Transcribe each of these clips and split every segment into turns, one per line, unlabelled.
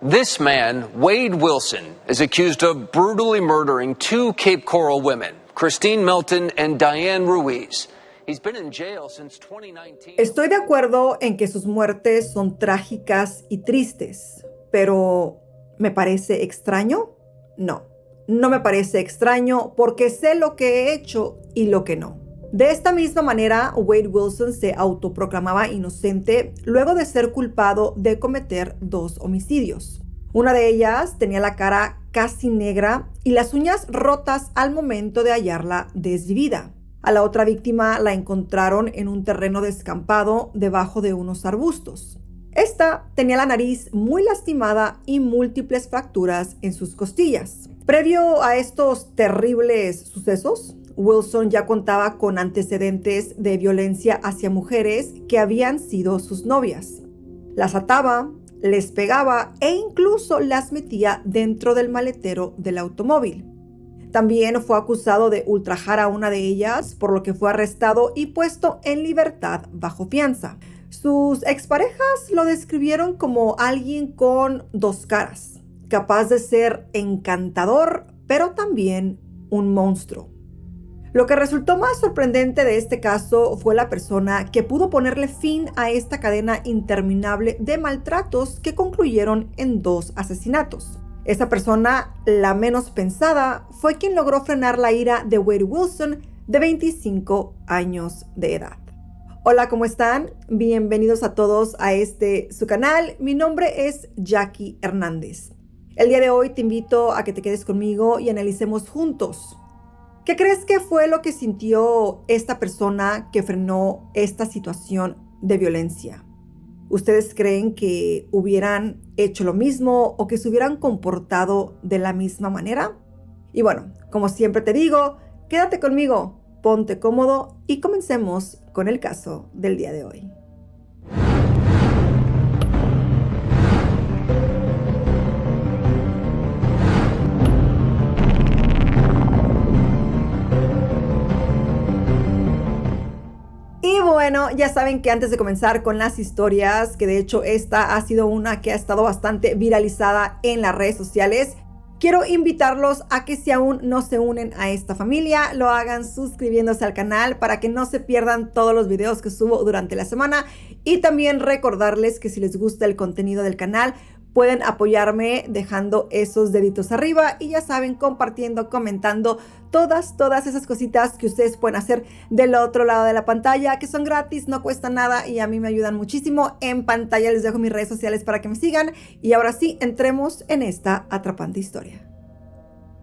This man, Wade Wilson, is accused of brutally murdering two Cape Coral women, Christine Melton and Diane Ruiz. He's been in jail since 2019.
Estoy de acuerdo en que sus muertes son trágicas y tristes, pero ¿me parece extraño? No, no me parece extraño porque sé lo que he hecho y lo que no. De esta misma manera, Wade Wilson se autoproclamaba inocente luego de ser culpado de cometer 2 homicidios. Una de ellas tenía la cara casi negra y las uñas rotas al momento de hallarla desvivida. A la otra víctima la encontraron en un terreno descampado debajo de unos arbustos. Esta tenía la nariz muy lastimada y múltiples fracturas en sus costillas. Previo a estos terribles sucesos, Wilson ya contaba con antecedentes de violencia hacia mujeres que habían sido sus novias. Las ataba, les pegaba e incluso las metía dentro del maletero del automóvil. También fue acusado de ultrajar a una de ellas, por lo que fue arrestado y puesto en libertad bajo fianza. Sus exparejas lo describieron como alguien con 2 caras, capaz de ser encantador, pero también un monstruo. Lo que resultó más sorprendente de este caso fue la persona que pudo ponerle fin a esta cadena interminable de maltratos que concluyeron en 2 asesinatos. Esa persona, la menos pensada, fue quien logró frenar la ira de Wade Wilson, de 25 años de edad. Hola, ¿cómo están? Bienvenidos a todos a su canal. Mi nombre es Jackie Hernández. El día de hoy te invito a que te quedes conmigo y analicemos juntos. ¿Qué crees que fue lo que sintió esta persona que frenó esta situación de violencia? ¿Ustedes creen que hubieran hecho lo mismo o que se hubieran comportado de la misma manera? Y bueno, como siempre te digo, quédate conmigo, ponte cómodo y comencemos con el caso del día de hoy. Y bueno, ya saben que antes de comenzar con las historias, que de hecho esta ha sido una que ha estado bastante viralizada en las redes sociales, quiero invitarlos a que si aún no se unen a esta familia, lo hagan suscribiéndose al canal para que no se pierdan todos los videos que subo durante la semana. Y también recordarles que si les gusta el contenido del canal, pueden apoyarme dejando esos deditos arriba y ya saben, compartiendo, comentando todas esas cositas que ustedes pueden hacer del otro lado de la pantalla, que son gratis, no cuesta nada y a mí me ayudan muchísimo. En pantalla les dejo mis redes sociales para que me sigan y ahora sí, entremos en esta atrapante historia.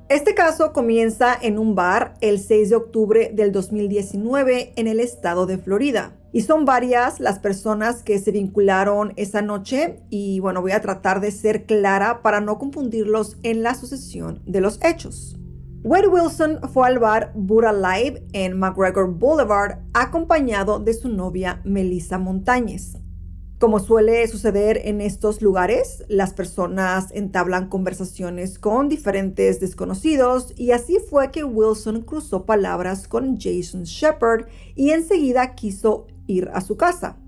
Este caso comienza en un bar el 6 de octubre del 2019 en el estado de Florida. Y son varias las personas que se vincularon esa noche y bueno, voy a tratar de ser clara para no confundirlos en la sucesión de los hechos. Wade Wilson fue al bar Buddha Live en McGregor Boulevard acompañado de su novia Melissa Montañez. Como suele suceder en estos lugares, las personas entablan conversaciones con diferentes desconocidos y así fue que Wilson cruzó palabras con Jason Shepard y enseguida quiso ir a su casa.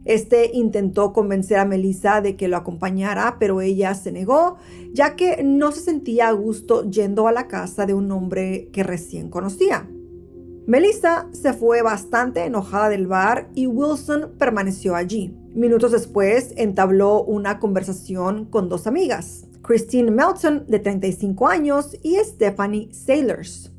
Este intentó convencer a Melissa de que lo acompañara, pero ella se negó, ya que no se sentía a gusto yendo a la casa de un hombre que recién conocía. Melissa se fue bastante enojada del bar y Wilson permaneció allí. Minutos después entabló una conversación con 2 amigas, Christine Melton, de 35 años, y Stephanie Sailors.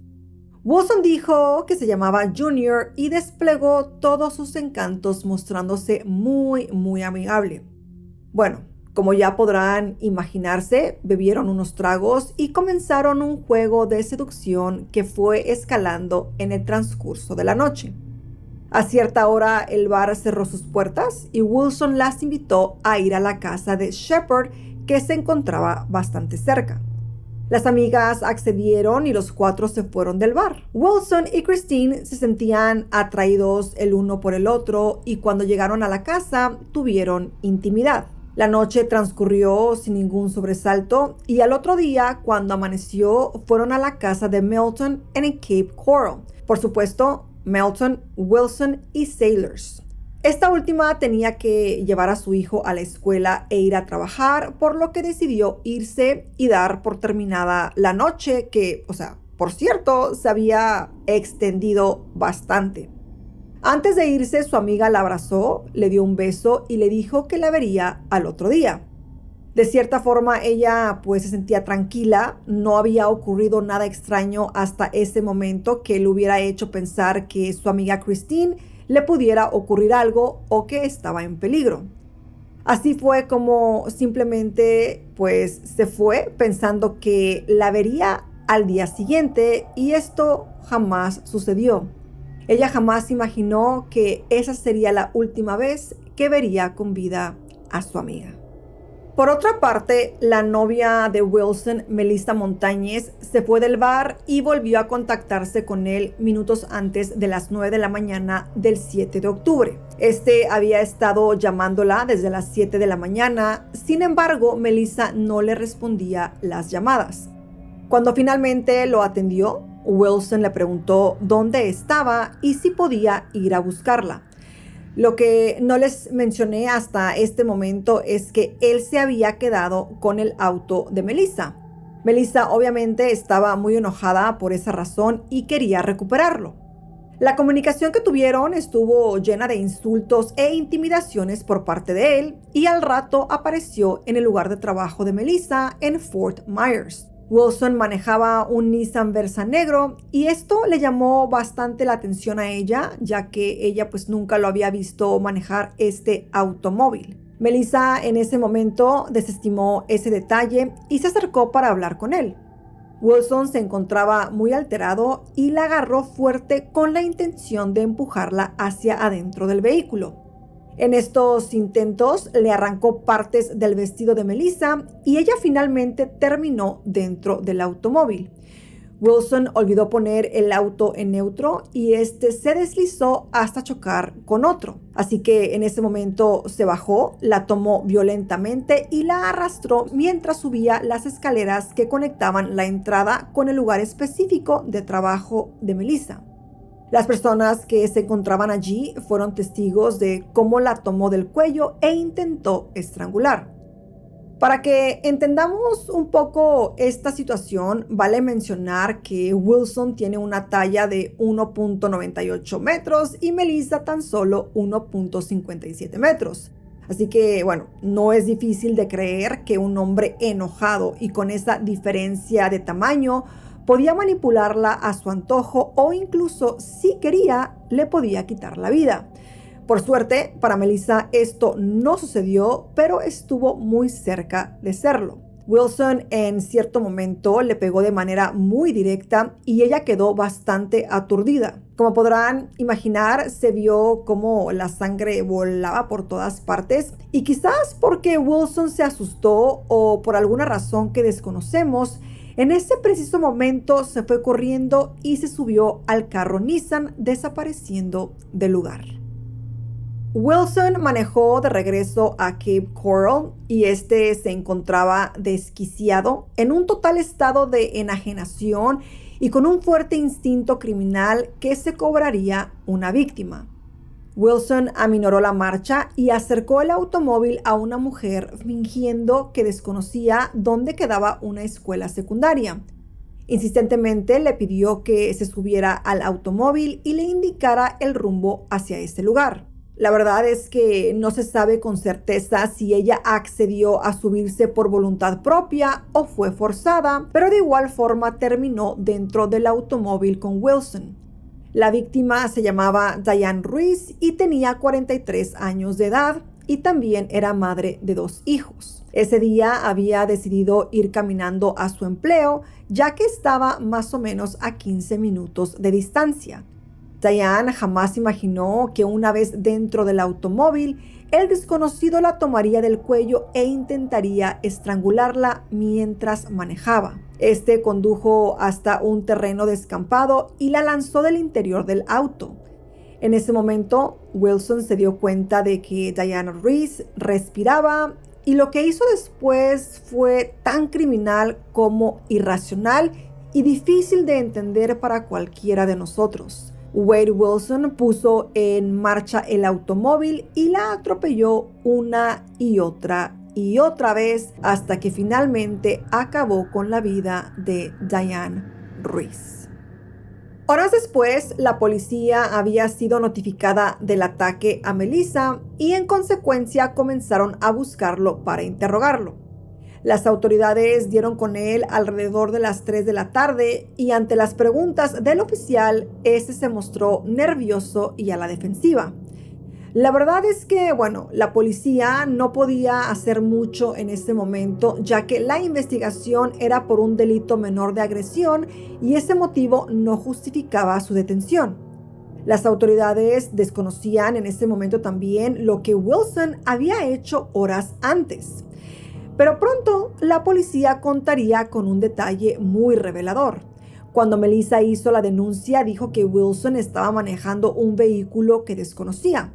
Wilson dijo que se llamaba Junior y desplegó todos sus encantos mostrándose muy amigable. Bueno, como ya podrán imaginarse, bebieron unos tragos y comenzaron un juego de seducción que fue escalando en el transcurso de la noche. A cierta hora el bar cerró sus puertas y Wilson las invitó a ir a la casa de Shepard, que se encontraba bastante cerca. Las amigas accedieron y los 4 se fueron del bar. Wilson y Christine se sentían atraídos el uno por el otro y cuando llegaron a la casa tuvieron intimidad. La noche transcurrió sin ningún sobresalto y al otro día, cuando amaneció, fueron a la casa de Melton en el Cape Coral. Por supuesto, Melton, Wilson y Sailors. Esta última tenía que llevar a su hijo a la escuela e ir a trabajar, por lo que decidió irse y dar por terminada la noche, que, por cierto, se había extendido bastante. Antes de irse, su amiga la abrazó, le dio un beso y le dijo que la vería al otro día. De cierta forma, ella pues se sentía tranquila, no había ocurrido nada extraño hasta ese momento que le hubiera hecho pensar que su amiga Christine le pudiera ocurrir algo o que estaba en peligro. Así fue como simplemente pues se fue pensando que la vería al día siguiente, y esto jamás sucedió. Ella jamás imaginó que esa sería la última vez que vería con vida a su amiga. Por otra parte, la novia de Wilson, Melissa Montañez, se fue del bar y volvió a contactarse con él minutos antes de las 9 de la mañana del 7 de octubre. Este había estado llamándola desde las 7 de la mañana, sin embargo, Melissa no le respondía las llamadas. Cuando finalmente lo atendió, Wilson le preguntó dónde estaba y si podía ir a buscarla. Lo que no les mencioné hasta este momento es que él se había quedado con el auto de Melissa. Melissa obviamente estaba muy enojada por esa razón y quería recuperarlo. La comunicación que tuvieron estuvo llena de insultos e intimidaciones por parte de él, y al rato apareció en el lugar de trabajo de Melissa en Fort Myers. Wilson manejaba un Nissan Versa negro y esto le llamó bastante la atención a ella, ya que ella pues nunca lo había visto manejar este automóvil. Melissa en ese momento desestimó ese detalle y se acercó para hablar con él. Wilson se encontraba muy alterado y la agarró fuerte con la intención de empujarla hacia adentro del vehículo. En estos intentos le arrancó partes del vestido de Melissa y ella finalmente terminó dentro del automóvil. Wilson olvidó poner el auto en neutro y este se deslizó hasta chocar con otro. Así que en ese momento se bajó, la tomó violentamente y la arrastró mientras subía las escaleras que conectaban la entrada con el lugar específico de trabajo de Melissa. Las personas que se encontraban allí fueron testigos de cómo la tomó del cuello e intentó estrangular. Para que entendamos un poco esta situación, vale mencionar que Wilson tiene una talla de 1.98 metros y Melissa tan solo 1.57 metros. Así que, no es difícil de creer que un hombre enojado y con esa diferencia de tamaño podía manipularla a su antojo o incluso, si quería, le podía quitar la vida. Por suerte, para Melissa esto no sucedió, pero estuvo muy cerca de serlo. Wilson en cierto momento le pegó de manera muy directa y ella quedó bastante aturdida. Como podrán imaginar, se vio como la sangre volaba por todas partes y quizás porque Wilson se asustó o por alguna razón que desconocemos, en ese preciso momento se fue corriendo y se subió al carro Nissan, desapareciendo del lugar. Wilson manejó de regreso a Cape Coral y este se encontraba desquiciado, en un total estado de enajenación y con un fuerte instinto criminal que se cobraría una víctima. Wilson aminoró la marcha y acercó el automóvil a una mujer fingiendo que desconocía dónde quedaba una escuela secundaria. Insistentemente le pidió que se subiera al automóvil y le indicara el rumbo hacia ese lugar. La verdad es que no se sabe con certeza si ella accedió a subirse por voluntad propia o fue forzada, pero de igual forma terminó dentro del automóvil con Wilson. La víctima se llamaba Diane Ruiz y tenía 43 años de edad y también era madre de 2 hijos. Ese día había decidido ir caminando a su empleo, ya que estaba más o menos a 15 minutos de distancia. Diane jamás imaginó que una vez dentro del automóvil, el desconocido la tomaría del cuello e intentaría estrangularla mientras manejaba. Este condujo hasta un terreno descampado y la lanzó del interior del auto. En ese momento, Wilson se dio cuenta de que Diane Ruiz respiraba y lo que hizo después fue tan criminal como irracional y difícil de entender para cualquiera de nosotros. Wade Wilson puso en marcha el automóvil y la atropelló una y otra vez hasta que finalmente acabó con la vida de Diane Ruiz. Horas después, la policía había sido notificada del ataque a Melissa y en consecuencia comenzaron a buscarlo para interrogarlo. Las autoridades dieron con él alrededor de las 3 de la tarde y ante las preguntas del oficial, este se mostró nervioso y a la defensiva. La verdad es que, la policía no podía hacer mucho en ese momento, ya que la investigación era por un delito menor de agresión y ese motivo no justificaba su detención. Las autoridades desconocían en ese momento también lo que Wilson había hecho horas antes. Pero pronto la policía contaría con un detalle muy revelador. Cuando Melissa hizo la denuncia, dijo que Wilson estaba manejando un vehículo que desconocía.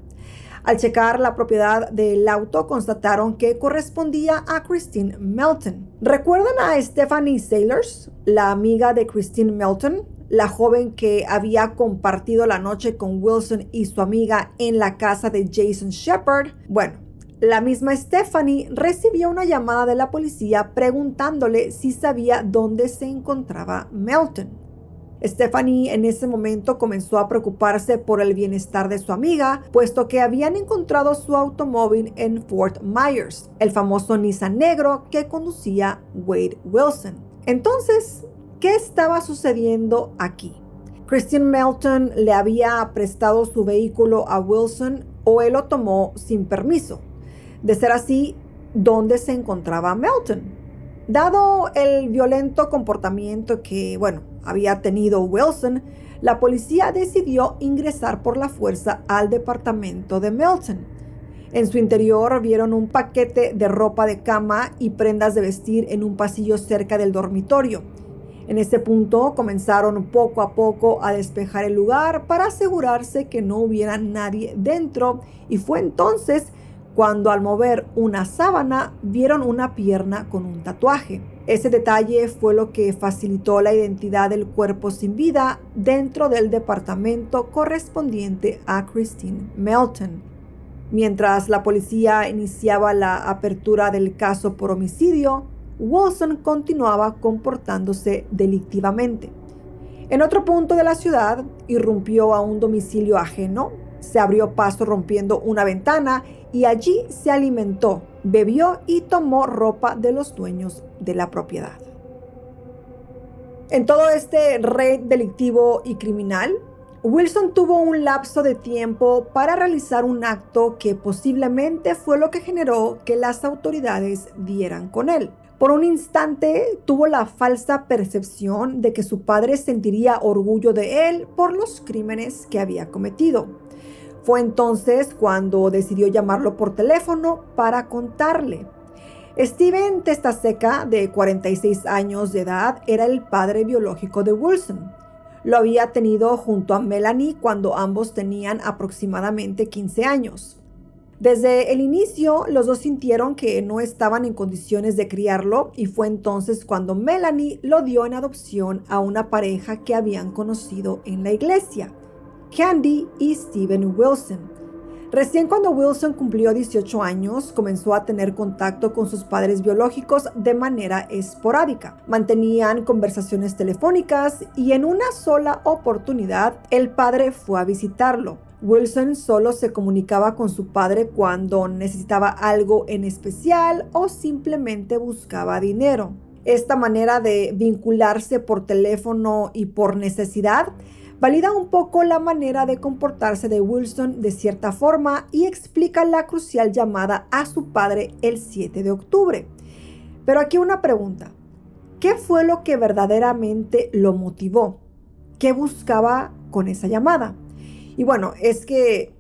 Al checar la propiedad del auto, constataron que correspondía a Christine Melton. ¿Recuerdan a Stephanie Sailors, la amiga de Christine Melton, la joven que había compartido la noche con Wilson y su amiga en la casa de Jason Shepard? La misma Stephanie recibió una llamada de la policía preguntándole si sabía dónde se encontraba Melton. Stephanie en ese momento comenzó a preocuparse por el bienestar de su amiga, puesto que habían encontrado su automóvil en Fort Myers, el famoso Nissan negro que conducía Wade Wilson. Entonces, ¿qué estaba sucediendo aquí? ¿Christine Melton le había prestado su vehículo a Wilson o él lo tomó sin permiso? De ser así, ¿dónde se encontraba Melton? Dado el violento comportamiento que, había tenido Wilson, la policía decidió ingresar por la fuerza al departamento de Melton. En su interior vieron un paquete de ropa de cama y prendas de vestir en un pasillo cerca del dormitorio. En ese punto comenzaron poco a poco a despejar el lugar para asegurarse que no hubiera nadie dentro y fue entonces cuando al mover una sábana vieron una pierna con un tatuaje. Ese detalle fue lo que facilitó la identidad del cuerpo sin vida dentro del departamento correspondiente a Christine Melton. Mientras la policía iniciaba la apertura del caso por homicidio, Wilson continuaba comportándose delictivamente. En otro punto de la ciudad, irrumpió a un domicilio ajeno, se abrió paso rompiendo una ventana y allí se alimentó, bebió y tomó ropa de los dueños de la propiedad. En todo este raid delictivo y criminal, Wilson tuvo un lapso de tiempo para realizar un acto que posiblemente fue lo que generó que las autoridades dieran con él. Por un instante tuvo la falsa percepción de que su padre sentiría orgullo de él por los crímenes que había cometido. Fue entonces cuando decidió llamarlo por teléfono para contarle. Steven Testaseca, de 46 años de edad, era el padre biológico de Wilson. Lo había tenido junto a Melanie cuando ambos tenían aproximadamente 15 años. Desde el inicio, los dos sintieron que no estaban en condiciones de criarlo y fue entonces cuando Melanie lo dio en adopción a una pareja que habían conocido en la iglesia, Candy y Steven Wilson. Recién cuando Wilson cumplió 18 años, comenzó a tener contacto con sus padres biológicos de manera esporádica. Mantenían conversaciones telefónicas y en una sola oportunidad, el padre fue a visitarlo. Wilson solo se comunicaba con su padre cuando necesitaba algo en especial o simplemente buscaba dinero. Esta manera de vincularse por teléfono y por necesidad valida un poco la manera de comportarse de Wilson de cierta forma y explica la crucial llamada a su padre el 7 de octubre. Pero aquí una pregunta. ¿Qué fue lo que verdaderamente lo motivó? ¿Qué buscaba con esa llamada? Y bueno, es que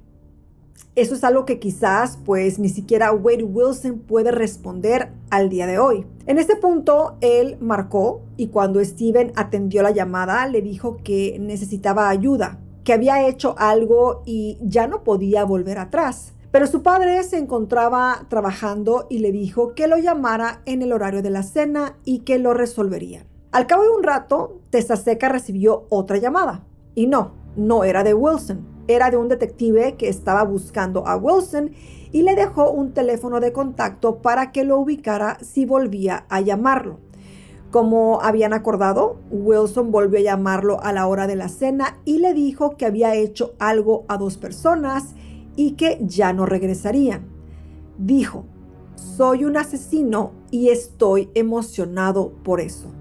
eso es algo que quizás pues ni siquiera Wade Wilson puede responder al día de hoy. En ese punto él marcó y cuando Steven atendió la llamada le dijo que necesitaba ayuda, que había hecho algo y ya no podía volver atrás. Pero su padre se encontraba trabajando y le dijo que lo llamara en el horario de la cena y que lo resolverían. Al cabo de un rato, Testaseca recibió otra llamada. Y no, no era de Wilson, era de un detective que estaba buscando a Wilson y le dejó un teléfono de contacto para que lo ubicara si volvía a llamarlo. Como habían acordado, Wilson volvió a llamarlo a la hora de la cena y le dijo que había hecho algo a 2 personas y que ya no regresarían. Dijo: soy un asesino y estoy emocionado por eso.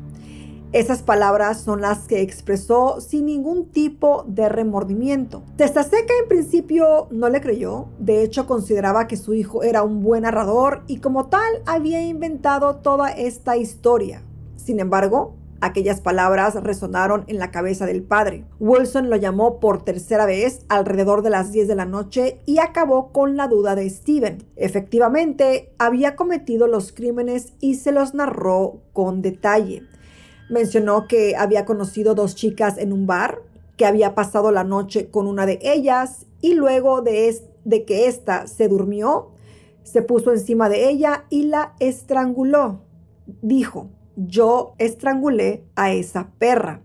Esas palabras son las que expresó sin ningún tipo de remordimiento. Testaseca en principio no le creyó, de hecho consideraba que su hijo era un buen narrador y como tal había inventado toda esta historia. Sin embargo, aquellas palabras resonaron en la cabeza del padre. Wilson lo llamó por tercera vez alrededor de las 10 de la noche y acabó con la duda de Steven. Efectivamente, había cometido los crímenes y se los narró con detalle. Mencionó que había conocido 2 chicas en un bar, que había pasado la noche con una de ellas y luego de que ésta se durmió, se puso encima de ella y la estranguló. Dijo: yo estrangulé a esa perra.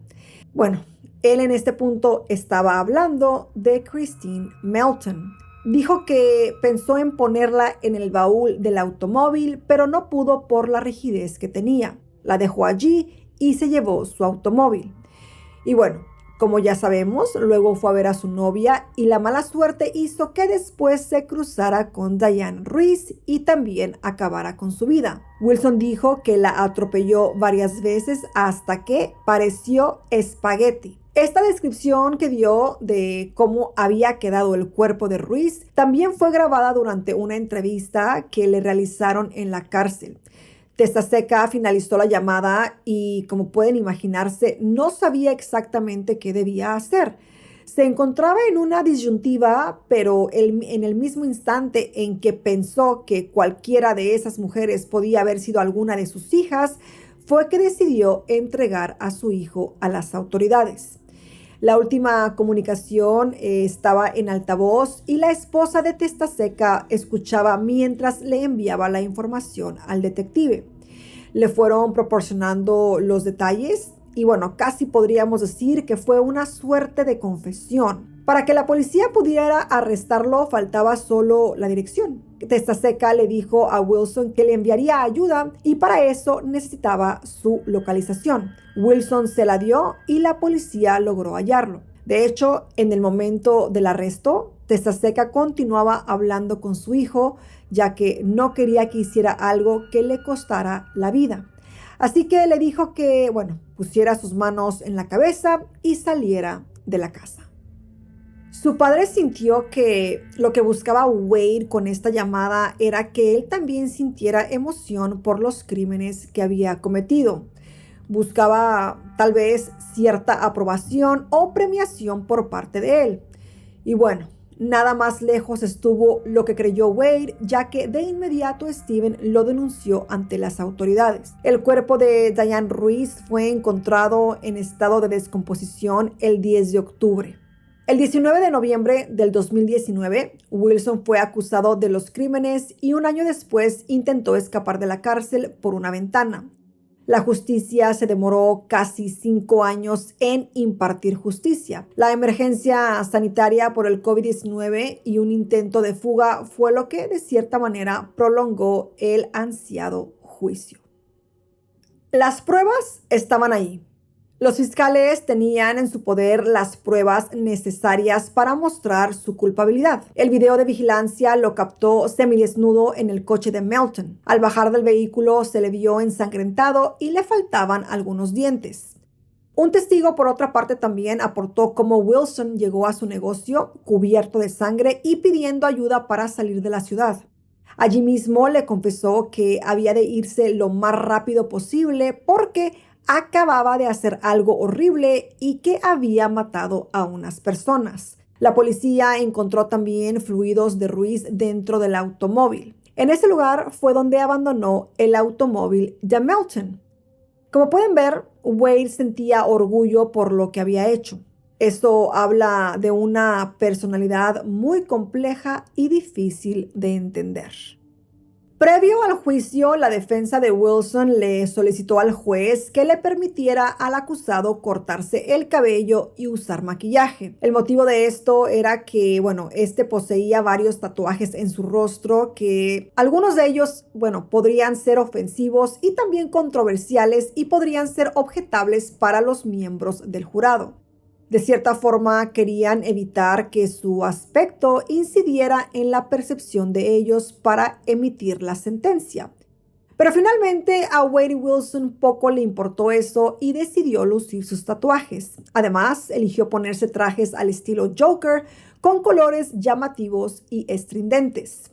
Bueno, él en este punto estaba hablando de Christine Melton. Dijo que pensó en ponerla en el baúl del automóvil, pero no pudo por la rigidez que tenía. La dejó allí y se llevó su automóvil. Y bueno, como ya sabemos, luego fue a ver a su novia y la mala suerte hizo que después se cruzara con Diane Ruiz y también acabara con su vida. Wilson dijo que la atropelló varias veces hasta que pareció espagueti. Esta descripción que dio de cómo había quedado el cuerpo de Ruiz también fue grabada durante una entrevista que le realizaron en la cárcel. Testaseca finalizó la llamada y, como pueden imaginarse, no sabía exactamente qué debía hacer. Se encontraba en una disyuntiva, pero en el mismo instante en que pensó que cualquiera de esas mujeres podía haber sido alguna de sus hijas, fue que decidió entregar a su hijo a las autoridades. La última comunicación estaba en altavoz y la esposa de Testaseca escuchaba mientras le enviaba la información al detective. Le fueron proporcionando los detalles y bueno, casi podríamos decir que fue una suerte de confesión. Para que la policía pudiera arrestarlo faltaba solo la dirección. Testaseca le dijo a Wilson que le enviaría ayuda y para eso necesitaba su localización. Wilson se la dio y la policía logró hallarlo. De hecho, en el momento del arresto, Testaseca continuaba hablando con su hijo, ya que no quería que hiciera algo que le costara la vida. Así que le dijo que, pusiera sus manos en la cabeza y saliera de la casa. Su padre sintió que lo que buscaba Wade con esta llamada era que él también sintiera emoción por los crímenes que había cometido. Buscaba tal vez cierta aprobación o premiación por parte de él. Y bueno, nada más lejos estuvo lo que creyó Wade, ya que de inmediato Steven lo denunció ante las autoridades. El cuerpo de Diane Ruiz fue encontrado en estado de descomposición el 10 de octubre. El 19 de noviembre del 2019, Wilson fue acusado de los crímenes y un año después intentó escapar de la cárcel por una ventana. La justicia se demoró casi 5 años en impartir justicia. La emergencia sanitaria por el COVID-19 y un intento de fuga fue lo que de cierta manera prolongó el ansiado juicio. Las pruebas estaban ahí. Los fiscales tenían en su poder las pruebas necesarias para mostrar su culpabilidad. El video de vigilancia lo captó semidesnudo en el coche de Melton. Al bajar del vehículo se le vio ensangrentado y le faltaban algunos dientes. Un testigo, por otra parte, también aportó cómo Wilson llegó a su negocio cubierto de sangre y pidiendo ayuda para salir de la ciudad. Allí mismo le confesó que había de irse lo más rápido posible porque acababa de hacer algo horrible y que había matado a unas personas. La policía encontró también fluidos de Ruiz dentro del automóvil. En ese lugar fue donde abandonó el automóvil de Melton. Como pueden ver, Wade sentía orgullo por lo que había hecho. Esto habla de una personalidad muy compleja y difícil de entender. Previo al juicio, la defensa de Wilson le solicitó al juez que le permitiera al acusado cortarse el cabello y usar maquillaje. El motivo de esto era que, este poseía varios tatuajes en su rostro que algunos de ellos, podrían ser ofensivos y también controversiales y podrían ser objetables para los miembros del jurado. De cierta forma, querían evitar que su aspecto incidiera en la percepción de ellos para emitir la sentencia. Pero finalmente a Wade Wilson poco le importó eso y decidió lucir sus tatuajes. Además, eligió ponerse trajes al estilo Joker con colores llamativos y estridentes.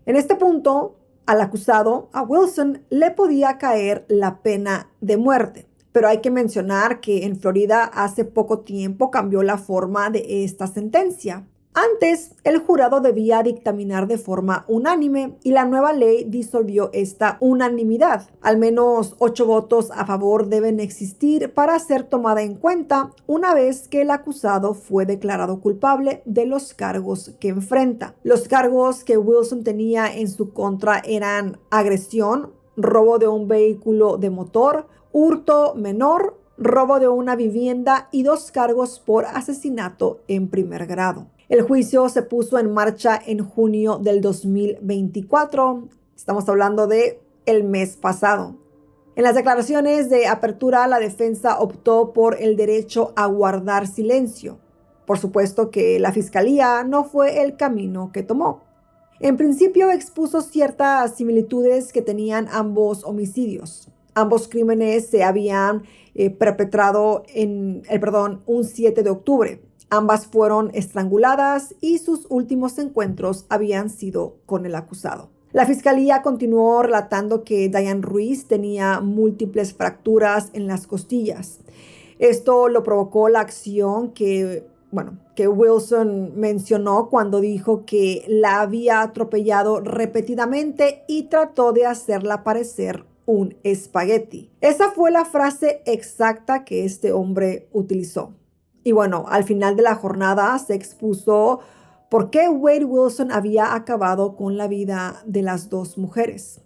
En este punto, al acusado, a Wilson, le podía caer la pena de muerte. Pero hay que mencionar que en Florida hace poco tiempo cambió la forma de esta sentencia. Antes, el jurado debía dictaminar de forma unánime y la nueva ley disolvió esta unanimidad. Al menos 8 votos a favor deben existir para ser tomada en cuenta una vez que el acusado fue declarado culpable de los cargos que enfrenta. Los cargos que Wilson tenía en su contra eran agresión, robo de un vehículo de motor, hurto menor, robo de una vivienda y 2 cargos por asesinato en primer grado. El juicio se puso en marcha en junio del 2024. Estamos hablando de el mes pasado. En las declaraciones de apertura, la defensa optó por el derecho a guardar silencio. Por supuesto que la fiscalía no fue el camino que tomó. En principio expuso ciertas similitudes que tenían ambos homicidios. Ambos crímenes se habían perpetrado un 7 de octubre. Ambas fueron estranguladas y sus últimos encuentros habían sido con el acusado. La fiscalía continuó relatando que Diane Ruiz tenía múltiples fracturas en las costillas. Esto lo provocó la acción que Wilson mencionó cuando dijo que la había atropellado repetidamente y trató de hacerla parecer un espagueti. Esa fue la frase exacta que este hombre utilizó. Y al final de la jornada se expuso por qué Wade Wilson había acabado con la vida de las 2 mujeres.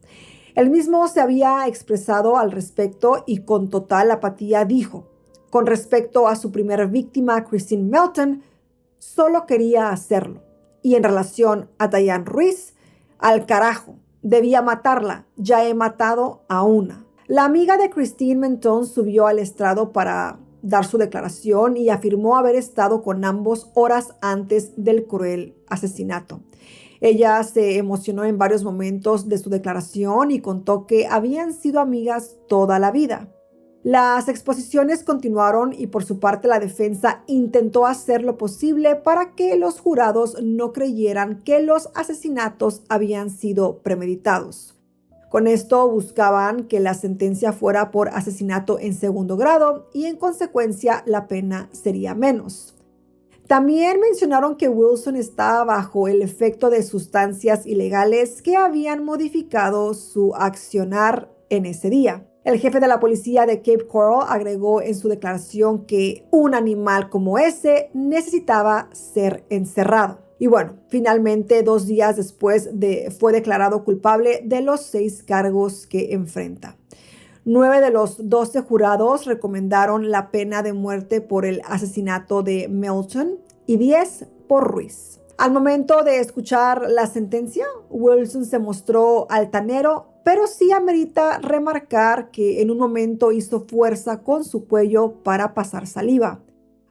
Él mismo se había expresado al respecto y con total apatía dijo: con respecto a su primera víctima, Christine Melton, solo quería hacerlo. Y en relación a Diane Ruiz, al carajo, debía matarla, ya he matado a una. La amiga de Christine Melton subió al estrado para dar su declaración y afirmó haber estado con ambos horas antes del cruel asesinato. Ella se emocionó en varios momentos de su declaración y contó que habían sido amigas toda la vida. Las exposiciones continuaron y por su parte la defensa intentó hacer lo posible para que los jurados no creyeran que los asesinatos habían sido premeditados. Con esto buscaban que la sentencia fuera por asesinato en segundo grado y en consecuencia la pena sería menos. También mencionaron que Wilson estaba bajo el efecto de sustancias ilegales que habían modificado su accionar en ese día. El jefe de la policía de Cape Coral agregó en su declaración que un animal como ese necesitaba ser encerrado. Y finalmente 2 días después fue declarado culpable de los 6 cargos que enfrenta. 9 de los 12 jurados recomendaron la pena de muerte por el asesinato de Melton y 10 por Ruiz. Al momento de escuchar la sentencia, Wilson se mostró altanero, pero sí amerita remarcar que en un momento hizo fuerza con su cuello para pasar saliva.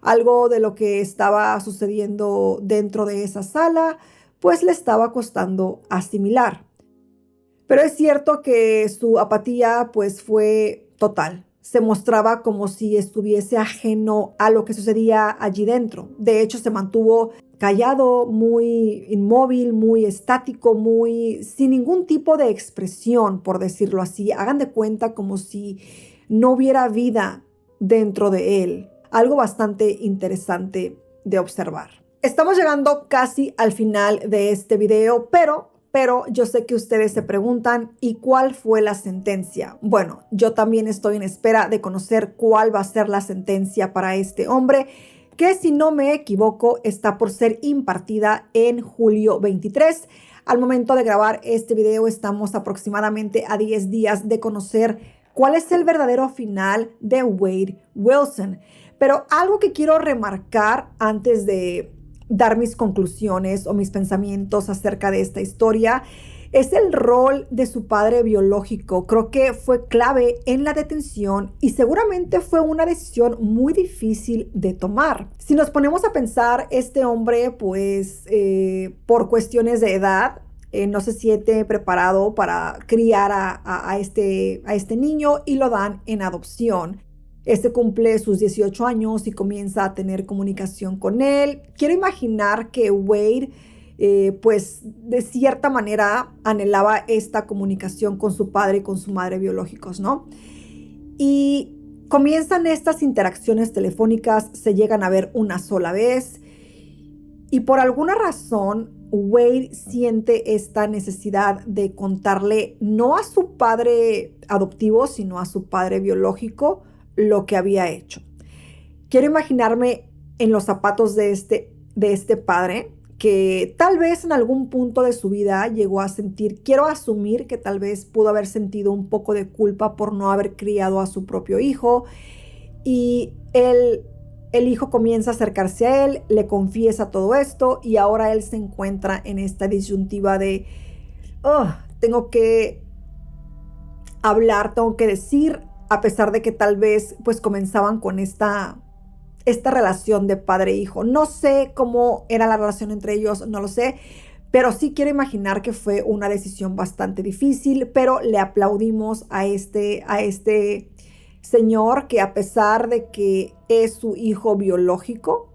Algo de lo que estaba sucediendo dentro de esa sala, pues le estaba costando asimilar. Pero es cierto que su apatía pues fue total. Se mostraba como si estuviese ajeno a lo que sucedía allí dentro. De hecho, se mantuvo callado, muy inmóvil, muy estático, sin ningún tipo de expresión, por decirlo así. Hagan de cuenta como si no hubiera vida dentro de él. Algo bastante interesante de observar. Estamos llegando casi al final de este video, pero yo sé que ustedes se preguntan, ¿y cuál fue la sentencia? Bueno, yo también estoy en espera de conocer cuál va a ser la sentencia para este hombre, que si no me equivoco está por ser impartida en julio 23. Al momento de grabar este video estamos aproximadamente a 10 días de conocer cuál es el verdadero final de Wade Wilson. Pero algo que quiero remarcar antes de dar mis conclusiones o mis pensamientos acerca de esta historia es el rol de su padre biológico. Creo que fue clave en la detención y seguramente fue una decisión muy difícil de tomar. Si nos ponemos a pensar, este hombre, pues, por cuestiones de edad, no se siente preparado para criar a este niño y lo dan en adopción. Este cumple sus 18 años y comienza a tener comunicación con él. Quiero imaginar que Wade, pues de cierta manera anhelaba esta comunicación con su padre y con su madre biológicos, ¿no? Y comienzan estas interacciones telefónicas, se llegan a ver una sola vez y por alguna razón Wade siente esta necesidad de contarle no a su padre adoptivo, sino a su padre biológico lo que había hecho. Quiero imaginarme en los zapatos de este padre que tal vez en algún punto de su vida llegó a sentir, quiero asumir que tal vez pudo haber sentido un poco de culpa por no haber criado a su propio hijo y el hijo comienza a acercarse a él, le confiesa todo esto y ahora él se encuentra en esta disyuntiva de, tengo que hablar, tengo que decir, a pesar de que tal vez pues comenzaban con esta relación de padre-hijo. No sé cómo era la relación entre ellos, no lo sé, pero sí quiero imaginar que fue una decisión bastante difícil, pero le aplaudimos a este señor que a pesar de que es su hijo biológico,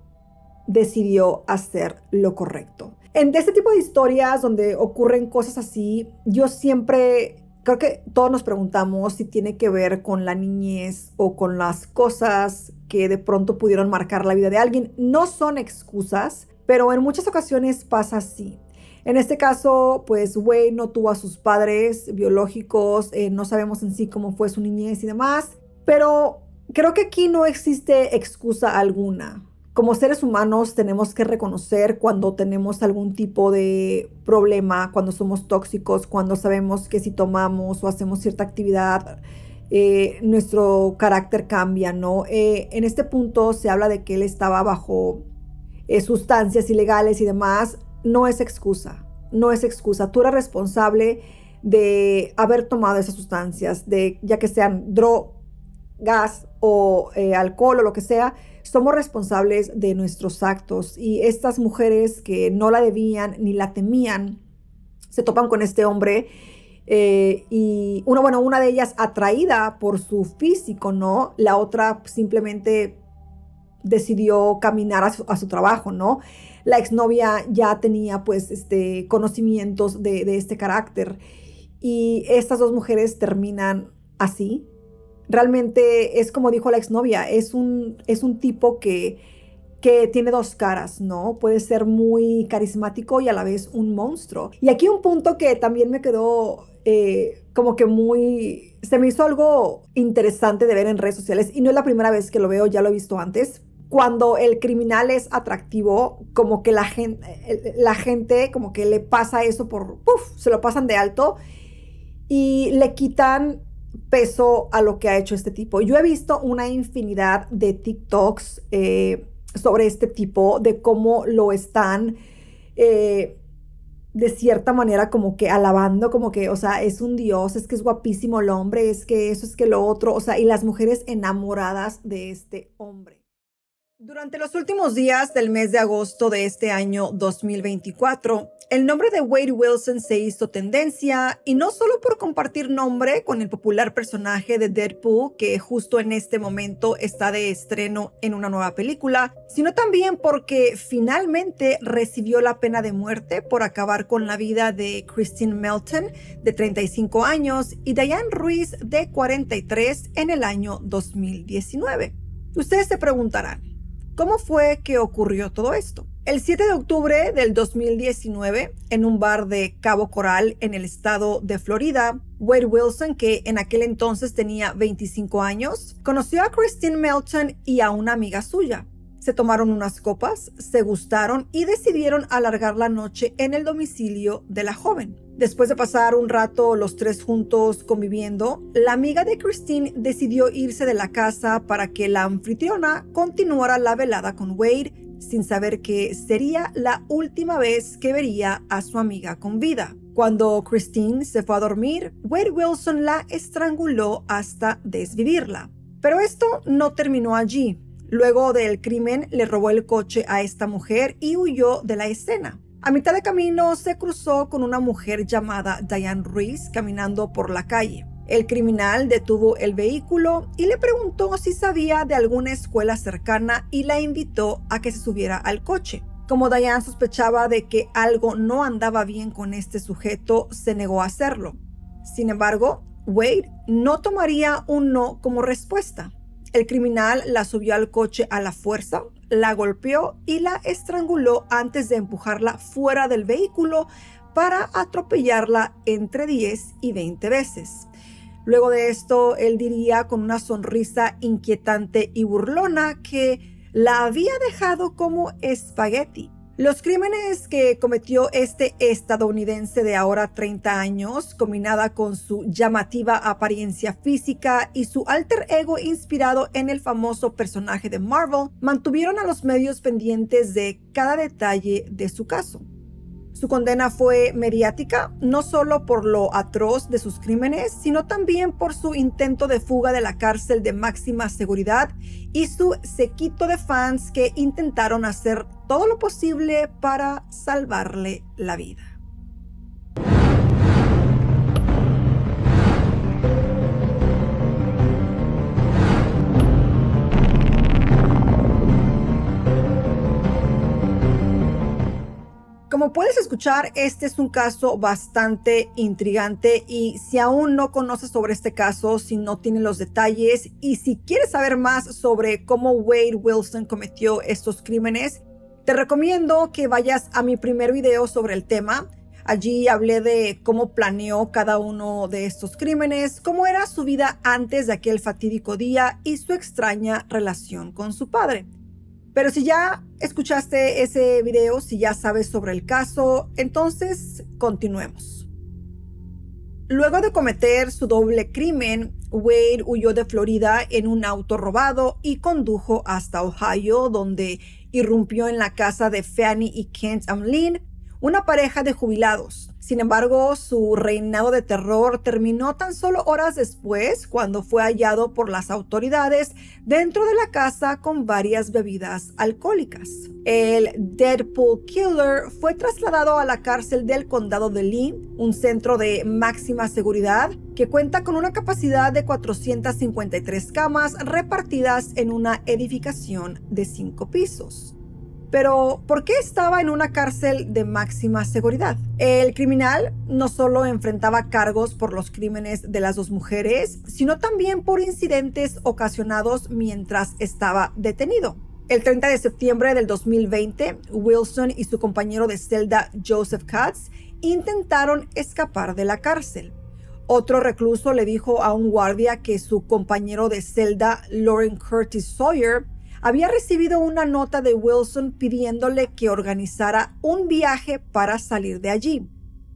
decidió hacer lo correcto. En este tipo de historias donde ocurren cosas así, yo siempre creo que todos nos preguntamos si tiene que ver con la niñez o con las cosas que de pronto pudieron marcar la vida de alguien. No son excusas, pero en muchas ocasiones pasa así. En este caso, pues Wade no tuvo a sus padres biológicos, no sabemos en sí cómo fue su niñez y demás, pero creo que aquí no existe excusa alguna. Como seres humanos tenemos que reconocer cuando tenemos algún tipo de problema, cuando somos tóxicos, cuando sabemos que si tomamos o hacemos cierta actividad, nuestro carácter cambia, ¿no? En este punto se habla de que él estaba bajo sustancias ilegales y demás. No es excusa, no es excusa. Tú eres responsable de haber tomado esas sustancias, ya que sean gas o alcohol o lo que sea. Somos responsables de nuestros actos y estas mujeres que no la debían ni la temían se topan con este hombre y una de ellas atraída por su físico, ¿no? La otra simplemente decidió caminar a su trabajo, ¿no? La exnovia ya tenía pues conocimientos de este carácter y estas dos mujeres terminan así. Realmente es como dijo la exnovia, es un tipo que tiene dos caras, ¿no? Puede ser muy carismático y a la vez un monstruo. Y aquí un punto que también me quedó como que se me hizo algo interesante de ver en redes sociales y no es la primera vez que lo veo, ya lo he visto antes. Cuando el criminal es atractivo, como que la gente como que le pasa eso se lo pasan de alto y le quitan peso a lo que ha hecho este tipo. Yo he visto una infinidad de TikToks sobre este tipo, de cómo lo están de cierta manera como que alabando, como que, o sea, es un dios, es que es guapísimo el hombre, es que eso, es que lo otro, o sea, y las mujeres enamoradas de este hombre. Durante los últimos días del mes de agosto de este año 2024, el nombre de Wade Wilson se hizo tendencia y no solo por compartir nombre con el popular personaje de Deadpool, que justo en este momento está de estreno en una nueva película, sino también porque finalmente recibió la pena de muerte por acabar con la vida de Christine Melton, de 35 años, y Diane Ruiz, de 43, en el año 2019. Ustedes se preguntarán, ¿cómo fue que ocurrió todo esto? El 7 de octubre del 2019, en un bar de Cabo Coral en el estado de Florida, Wade Wilson, que en aquel entonces tenía 25 años, conoció a Christine Melton y a una amiga suya. Se tomaron unas copas, se gustaron y decidieron alargar la noche en el domicilio de la joven. Después de pasar un rato los tres juntos conviviendo, la amiga de Christine decidió irse de la casa para que la anfitriona continuara la velada con Wade, sin saber que sería la última vez que vería a su amiga con vida. Cuando Christine se fue a dormir, Wade Wilson la estranguló hasta desvivirla. Pero esto no terminó allí. Luego del crimen, le robó el coche a esta mujer y huyó de la escena. A mitad de camino se cruzó con una mujer llamada Diane Ruiz caminando por la calle. El criminal detuvo el vehículo y le preguntó si sabía de alguna escuela cercana y la invitó a que se subiera al coche. Como Diane sospechaba de que algo no andaba bien con este sujeto, se negó a hacerlo. Sin embargo, Wade no tomaría un no como respuesta. El criminal la subió al coche a la fuerza, la golpeó y la estranguló antes de empujarla fuera del vehículo para atropellarla entre 10 y 20 veces. Luego de esto, él diría con una sonrisa inquietante y burlona que la había dejado como espagueti. Los crímenes que cometió este estadounidense de ahora 30 años, combinada con su llamativa apariencia física y su alter ego inspirado en el famoso personaje de Marvel, mantuvieron a los medios pendientes de cada detalle de su caso. Su condena fue mediática, no solo por lo atroz de sus crímenes, sino también por su intento de fuga de la cárcel de máxima seguridad y su séquito de fans que intentaron hacer todo lo posible para salvarle la vida. Como puedes escuchar, este es un caso bastante intrigante y si aún no conoces sobre este caso, si no tienes los detalles y si quieres saber más sobre cómo Wade Wilson cometió estos crímenes, te recomiendo que vayas a mi primer video sobre el tema. Allí hablé de cómo planeó cada uno de estos crímenes, cómo era su vida antes de aquel fatídico día y su extraña relación con su padre. Pero si ya escuchaste ese video, si ya sabes sobre el caso, entonces continuemos. Luego de cometer su doble crimen, Wade huyó de Florida en un auto robado y condujo hasta Ohio, donde irrumpió en la casa de Fanny y Kent Amlin, una pareja de jubilados. Sin embargo, su reinado de terror terminó tan solo horas después, cuando fue hallado por las autoridades dentro de la casa con varias bebidas alcohólicas. El Deadpool Killer fue trasladado a la cárcel del condado de Lee, un centro de máxima seguridad que cuenta con una capacidad de 453 camas repartidas en una edificación de 5 pisos. Pero, ¿por qué estaba en una cárcel de máxima seguridad? El criminal no solo enfrentaba cargos por los crímenes de las dos mujeres, sino también por incidentes ocasionados mientras estaba detenido. El 30 de septiembre del 2020, Wilson y su compañero de celda Joseph Katz intentaron escapar de la cárcel. Otro recluso le dijo a un guardia que su compañero de celda, Lauren Curtis Sawyer, había recibido una nota de Wilson pidiéndole que organizara un viaje para salir de allí.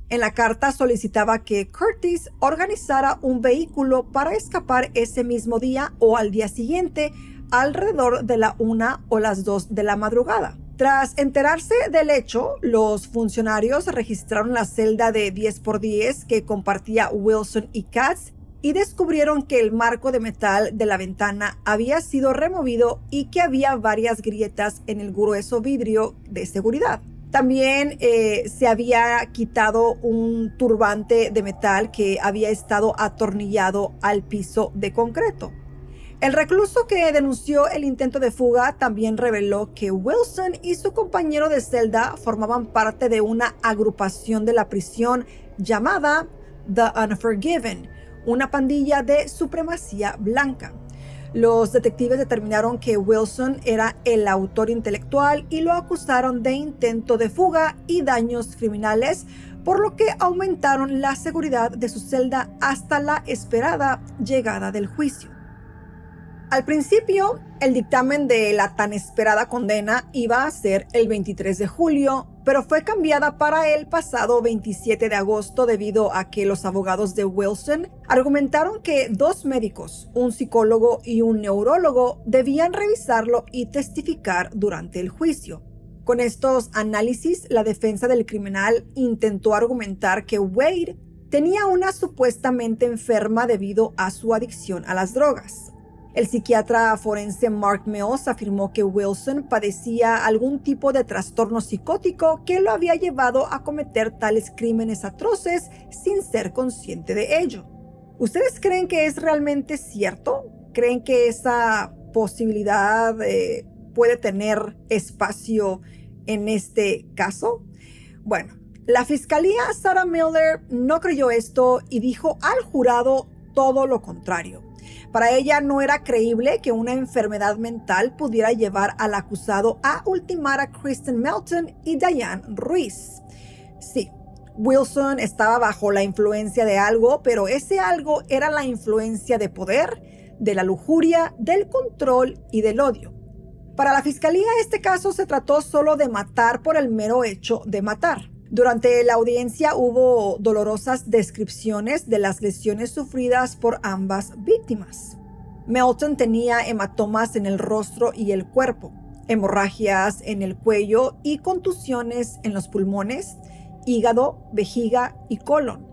En la carta solicitaba que Curtis organizara un vehículo para escapar ese mismo día o al día siguiente, alrededor de la 1 o las 2 de la madrugada. Tras enterarse del hecho, los funcionarios registraron la celda de 10x10 que compartía Wilson y Katz y descubrieron que el marco de metal de la ventana había sido removido y que había varias grietas en el grueso vidrio de seguridad. También se había quitado un turbante de metal que había estado atornillado al piso de concreto. El recluso que denunció el intento de fuga también reveló que Wilson y su compañero de celda formaban parte de una agrupación de la prisión llamada The Unforgiven, una pandilla de supremacía blanca. Los detectives determinaron que Wilson era el autor intelectual y lo acusaron de intento de fuga y daños criminales, por lo que aumentaron la seguridad de su celda hasta la esperada llegada del juicio. Al principio, el dictamen de la tan esperada condena iba a ser el 23 de julio, pero fue cambiada para el pasado 27 de agosto debido a que los abogados de Wilson argumentaron que 2 médicos, un psicólogo y un neurólogo, debían revisarlo y testificar durante el juicio. Con estos análisis, la defensa del criminal intentó argumentar que Wade tenía una supuestamente enferma debido a su adicción a las drogas. El psiquiatra forense Mark Mills afirmó que Wilson padecía algún tipo de trastorno psicótico que lo había llevado a cometer tales crímenes atroces sin ser consciente de ello. ¿Ustedes creen que es realmente cierto? ¿Creen que esa posibilidad puede tener espacio en este caso? Bueno, la fiscalía Sarah Miller no creyó esto y dijo al jurado todo lo contrario. Para ella no era creíble que una enfermedad mental pudiera llevar al acusado a ultimar a Kristen Melton y Diane Ruiz. Sí, Wilson estaba bajo la influencia de algo, pero ese algo era la influencia de poder, de la lujuria, del control y del odio. Para la fiscalía, este caso se trató solo de matar por el mero hecho de matar. Durante la audiencia hubo dolorosas descripciones de las lesiones sufridas por ambas víctimas. Melton tenía hematomas en el rostro y el cuerpo, hemorragias en el cuello y contusiones en los pulmones, hígado, vejiga y colon.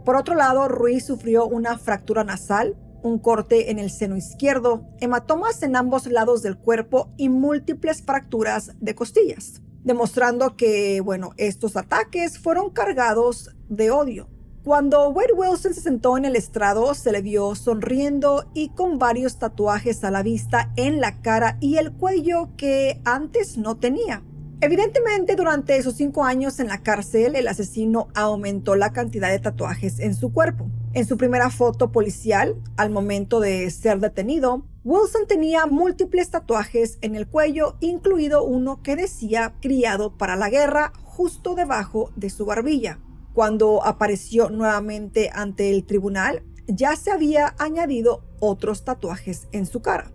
Por otro lado, Ruiz sufrió una fractura nasal, un corte en el seno izquierdo, hematomas en ambos lados del cuerpo y múltiples fracturas de costillas, demostrando que, estos ataques fueron cargados de odio. Cuando Wade Wilson se sentó en el estrado, se le vio sonriendo y con varios tatuajes a la vista en la cara y el cuello que antes no tenía. Evidentemente, durante sus 5 años en la cárcel, el asesino aumentó la cantidad de tatuajes en su cuerpo. En su primera foto policial, al momento de ser detenido, Wilson tenía múltiples tatuajes en el cuello, incluido uno que decía "criado para la guerra" justo debajo de su barbilla. Cuando apareció nuevamente ante el tribunal, ya se había añadido otros tatuajes en su cara.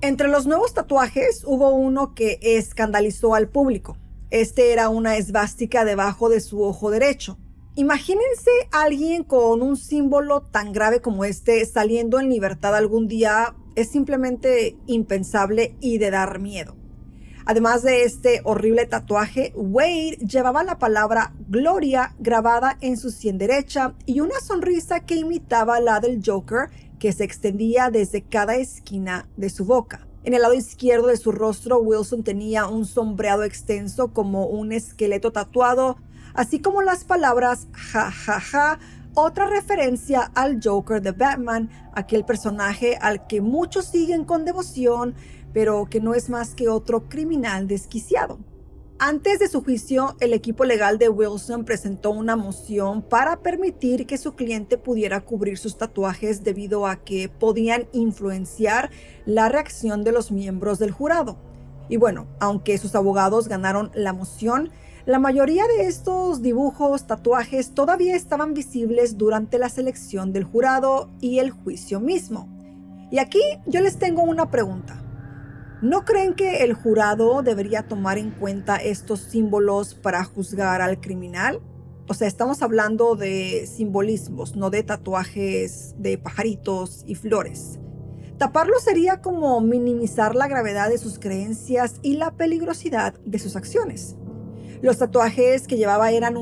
Entre los nuevos tatuajes hubo uno que escandalizó al público. Este era una esvástica debajo de su ojo derecho. Imagínense a alguien con un símbolo tan grave como este saliendo en libertad algún día. Es simplemente impensable y de dar miedo. Además de este horrible tatuaje, Wade llevaba la palabra Gloria grabada en su sien derecha y una sonrisa que imitaba la del Joker que se extendía desde cada esquina de su boca. En el lado izquierdo de su rostro, Wilson tenía un sombreado extenso como un esqueleto tatuado, así como las palabras "ja ja ja", otra referencia al Joker de Batman, aquel personaje al que muchos siguen con devoción, pero que no es más que otro criminal desquiciado. Antes de su juicio, el equipo legal de Wilson presentó una moción para permitir que su cliente pudiera cubrir sus tatuajes debido a que podían influenciar la reacción de los miembros del jurado. Y aunque sus abogados ganaron la moción, la mayoría de estos dibujos, tatuajes, todavía estaban visibles durante la selección del jurado y el juicio mismo. Y aquí yo les tengo una pregunta. ¿No creen que el jurado debería tomar en cuenta estos símbolos para juzgar al criminal? O sea, estamos hablando de simbolismos, no de tatuajes de pajaritos y flores. Taparlo sería como minimizar la gravedad de sus creencias y la peligrosidad de sus acciones. Los tatuajes que llevaba eran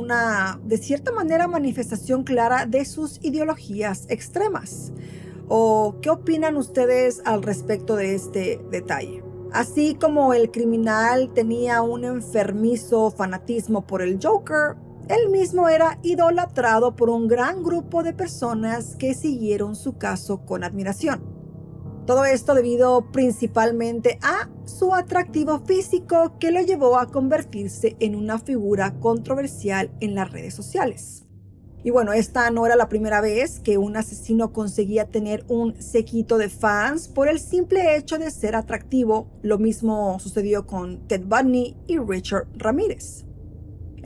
de cierta manera, manifestación clara de sus ideologías extremas. ¿O qué opinan ustedes al respecto de este detalle? Así como el criminal tenía un enfermizo fanatismo por el Joker, él mismo era idolatrado por un gran grupo de personas que siguieron su caso con admiración. Todo esto debido principalmente a su atractivo físico que lo llevó a convertirse en una figura controversial en las redes sociales. Y esta no era la primera vez que un asesino conseguía tener un séquito de fans por el simple hecho de ser atractivo. Lo mismo sucedió con Ted Bundy y Richard Ramírez.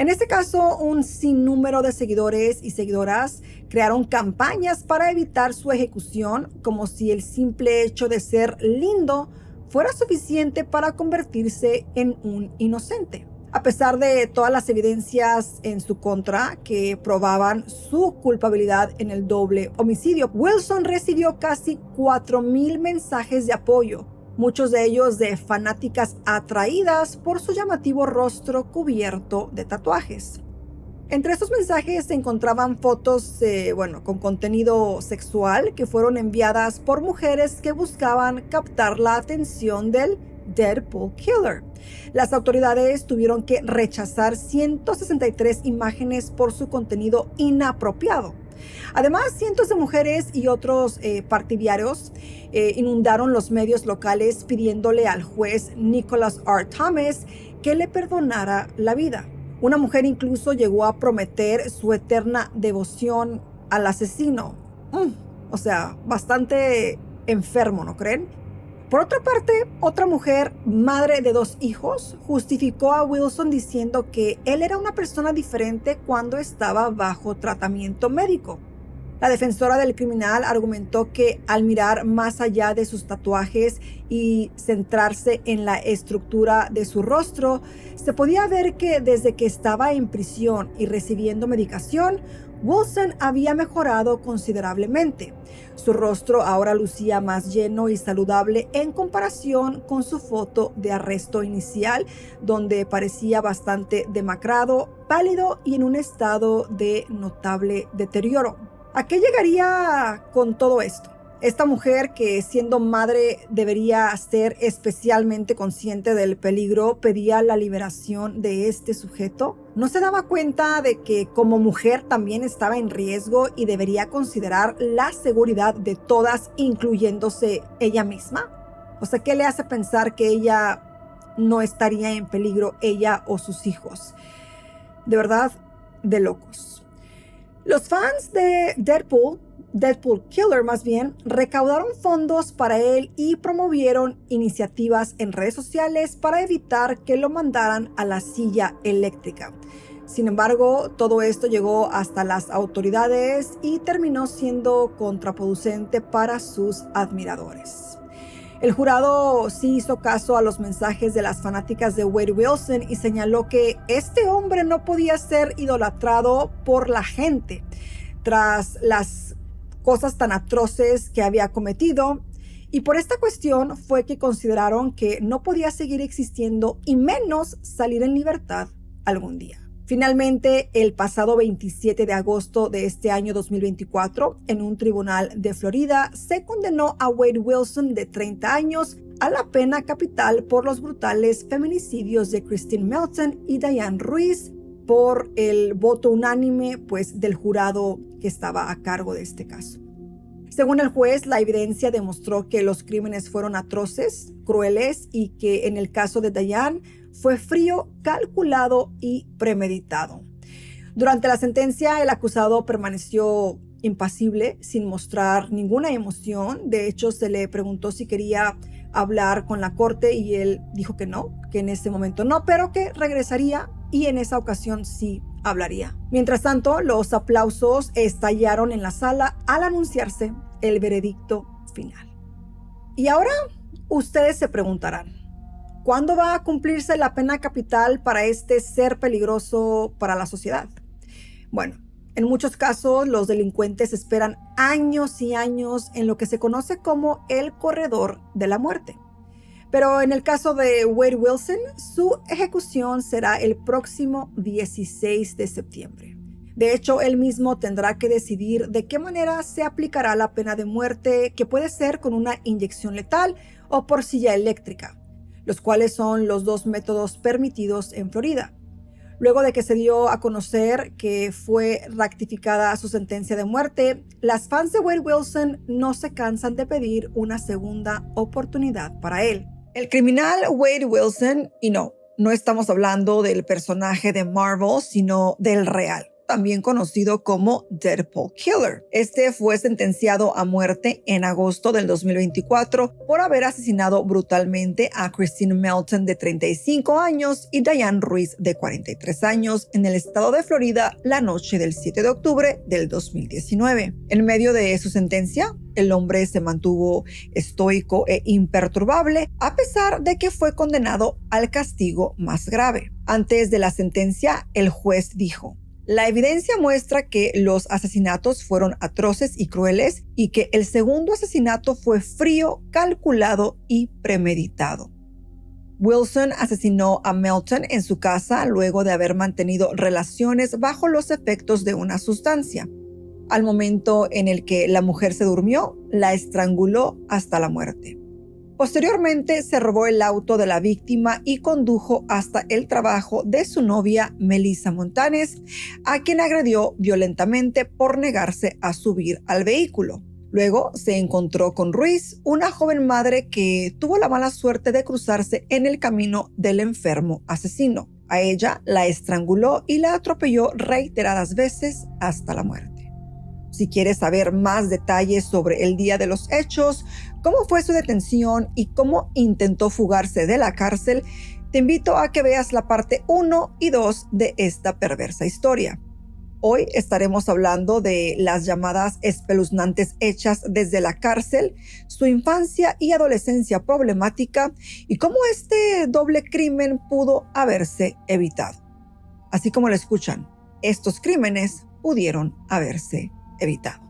En este caso, un sinnúmero de seguidores y seguidoras crearon campañas para evitar su ejecución, como si el simple hecho de ser lindo fuera suficiente para convertirse en un inocente. A pesar de todas las evidencias en su contra que probaban su culpabilidad en el doble homicidio, Wilson recibió casi 4,000 mensajes de apoyo, muchos de ellos de fanáticas atraídas por su llamativo rostro cubierto de tatuajes. Entre estos mensajes se encontraban fotos con contenido sexual que fueron enviadas por mujeres que buscaban captar la atención del Deadpool Killer. Las autoridades tuvieron que rechazar 163 imágenes por su contenido inapropiado. Además, cientos de mujeres y otros partidarios inundaron los medios locales pidiéndole al juez Nicholas R. Thomas que le perdonara la vida. Una mujer incluso llegó a prometer su eterna devoción al asesino. O sea, bastante enfermo, ¿no creen? Por otra parte, otra mujer, madre de 2 hijos, justificó a Wilson diciendo que él era una persona diferente cuando estaba bajo tratamiento médico. La defensora del criminal argumentó que al mirar más allá de sus tatuajes y centrarse en la estructura de su rostro, se podía ver que desde que estaba en prisión y recibiendo medicación, Wilson había mejorado considerablemente. Su rostro ahora lucía más lleno y saludable en comparación con su foto de arresto inicial, donde parecía bastante demacrado, pálido y en un estado de notable deterioro. ¿A qué llegaría con todo esto? Esta mujer, que siendo madre debería ser especialmente consciente del peligro, pedía la liberación de este sujeto. ¿No se daba cuenta de que como mujer también estaba en riesgo y debería considerar la seguridad de todas, incluyéndose ella misma? O sea, ¿qué le hace pensar que ella no estaría en peligro, ella o sus hijos? De verdad, de locos. Los fans de Deadpool Killer más bien, recaudaron fondos para él y promovieron iniciativas en redes sociales para evitar que lo mandaran a la silla eléctrica. Sin embargo, todo esto llegó hasta las autoridades y terminó siendo contraproducente para sus admiradores. El jurado sí hizo caso a los mensajes de las fanáticas de Wade Wilson y señaló que este hombre no podía ser idolatrado por la gente tras las cosas tan atroces que había cometido, y por esta cuestión fue que consideraron que no podía seguir existiendo y menos salir en libertad algún día. Finalmente, el pasado 27 de agosto de este año 2024, en un tribunal de Florida, se condenó a Wade Wilson de 30 años a la pena capital por los brutales feminicidios de Christine Melton y Diane Ruiz, por el voto unánime del jurado que estaba a cargo de este caso. Según el juez, la evidencia demostró que los crímenes fueron atroces, crueles y que en el caso de Diane fue frío, calculado y premeditado. Durante la sentencia, el acusado permaneció impasible, sin mostrar ninguna emoción. De hecho, se le preguntó si quería hablar con la corte y él dijo que no, que en ese momento no, pero que regresaría y en esa ocasión sí hablaría. Mientras tanto, los aplausos estallaron en la sala al anunciarse el veredicto final. Y ahora ustedes se preguntarán, ¿cuándo va a cumplirse la pena capital para este ser peligroso para la sociedad? Bueno, en muchos casos los delincuentes esperan años y años en lo que se conoce como el corredor de la muerte. Pero en el caso de Wade Wilson, su ejecución será el próximo 16 de septiembre. De hecho, él mismo tendrá que decidir de qué manera se aplicará la pena de muerte, que puede ser con una inyección letal o por silla eléctrica, los cuales son los 2 métodos permitidos en Florida. Luego de que se dio a conocer que fue rectificada su sentencia de muerte, las fans de Wade Wilson no se cansan de pedir una segunda oportunidad para él. El criminal Wade Wilson, y no estamos hablando del personaje de Marvel, sino del real. también conocido como Deadpool Killer. Este fue sentenciado a muerte en agosto del 2024 por haber asesinado brutalmente a Christine Melton de 35 años y Diane Ruiz de 43 años en el estado de Florida la noche del 7 de octubre del 2019. En medio de su sentencia, el hombre se mantuvo estoico e imperturbable a pesar de que fue condenado al castigo más grave. Antes de la sentencia, el juez dijo: la evidencia muestra que los asesinatos fueron atroces y crueles y que el segundo asesinato fue frío, calculado y premeditado. Wilson asesinó a Melton en su casa luego de haber mantenido relaciones bajo los efectos de una sustancia. Al momento en el que la mujer se durmió, la estranguló hasta la muerte. Posteriormente, se robó el auto de la víctima y condujo hasta el trabajo de su novia, Melissa Montanes, a quien agredió violentamente por negarse a subir al vehículo. Luego se encontró con Ruiz, una joven madre que tuvo la mala suerte de cruzarse en el camino del enfermo asesino. A ella la estranguló y la atropelló reiteradas veces hasta la muerte. Si quieres saber más detalles sobre el día de los hechos, cómo fue su detención y cómo intentó fugarse de la cárcel, te invito a que veas la parte 1 y 2 de esta perversa historia. Hoy estaremos hablando de las llamadas espeluznantes hechas desde la cárcel, su infancia y adolescencia problemática y cómo este doble crimen pudo haberse evitado. Así como lo escuchan, estos crímenes pudieron haberse evitado.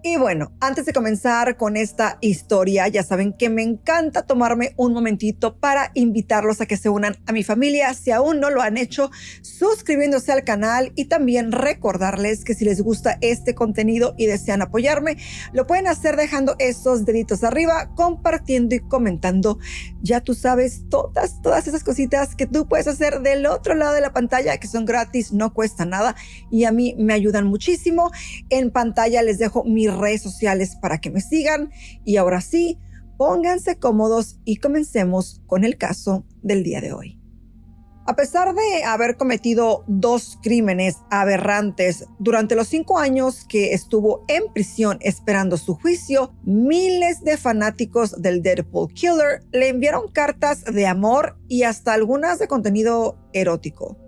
Y bueno, antes de comenzar con esta historia, ya saben que me encanta tomarme un momentito para invitarlos a que se unan a mi familia. Si aún no lo han hecho, suscribiéndose al canal y también recordarles que si les gusta este contenido y desean apoyarme, lo pueden hacer dejando esos deditos arriba, compartiendo y comentando. Ya tú sabes, todas esas cositas que tú puedes hacer del otro lado de la pantalla, que son gratis, no cuesta nada y a mí me ayudan muchísimo. En pantalla les dejo mis redes sociales para que me sigan y ahora sí, pónganse cómodos y comencemos con el caso del día de hoy. A pesar de haber cometido 2 crímenes aberrantes durante los 5 años que estuvo en prisión esperando su juicio, miles de fanáticos del Deadpool Killer le enviaron cartas de amor y hasta algunas de contenido erótico.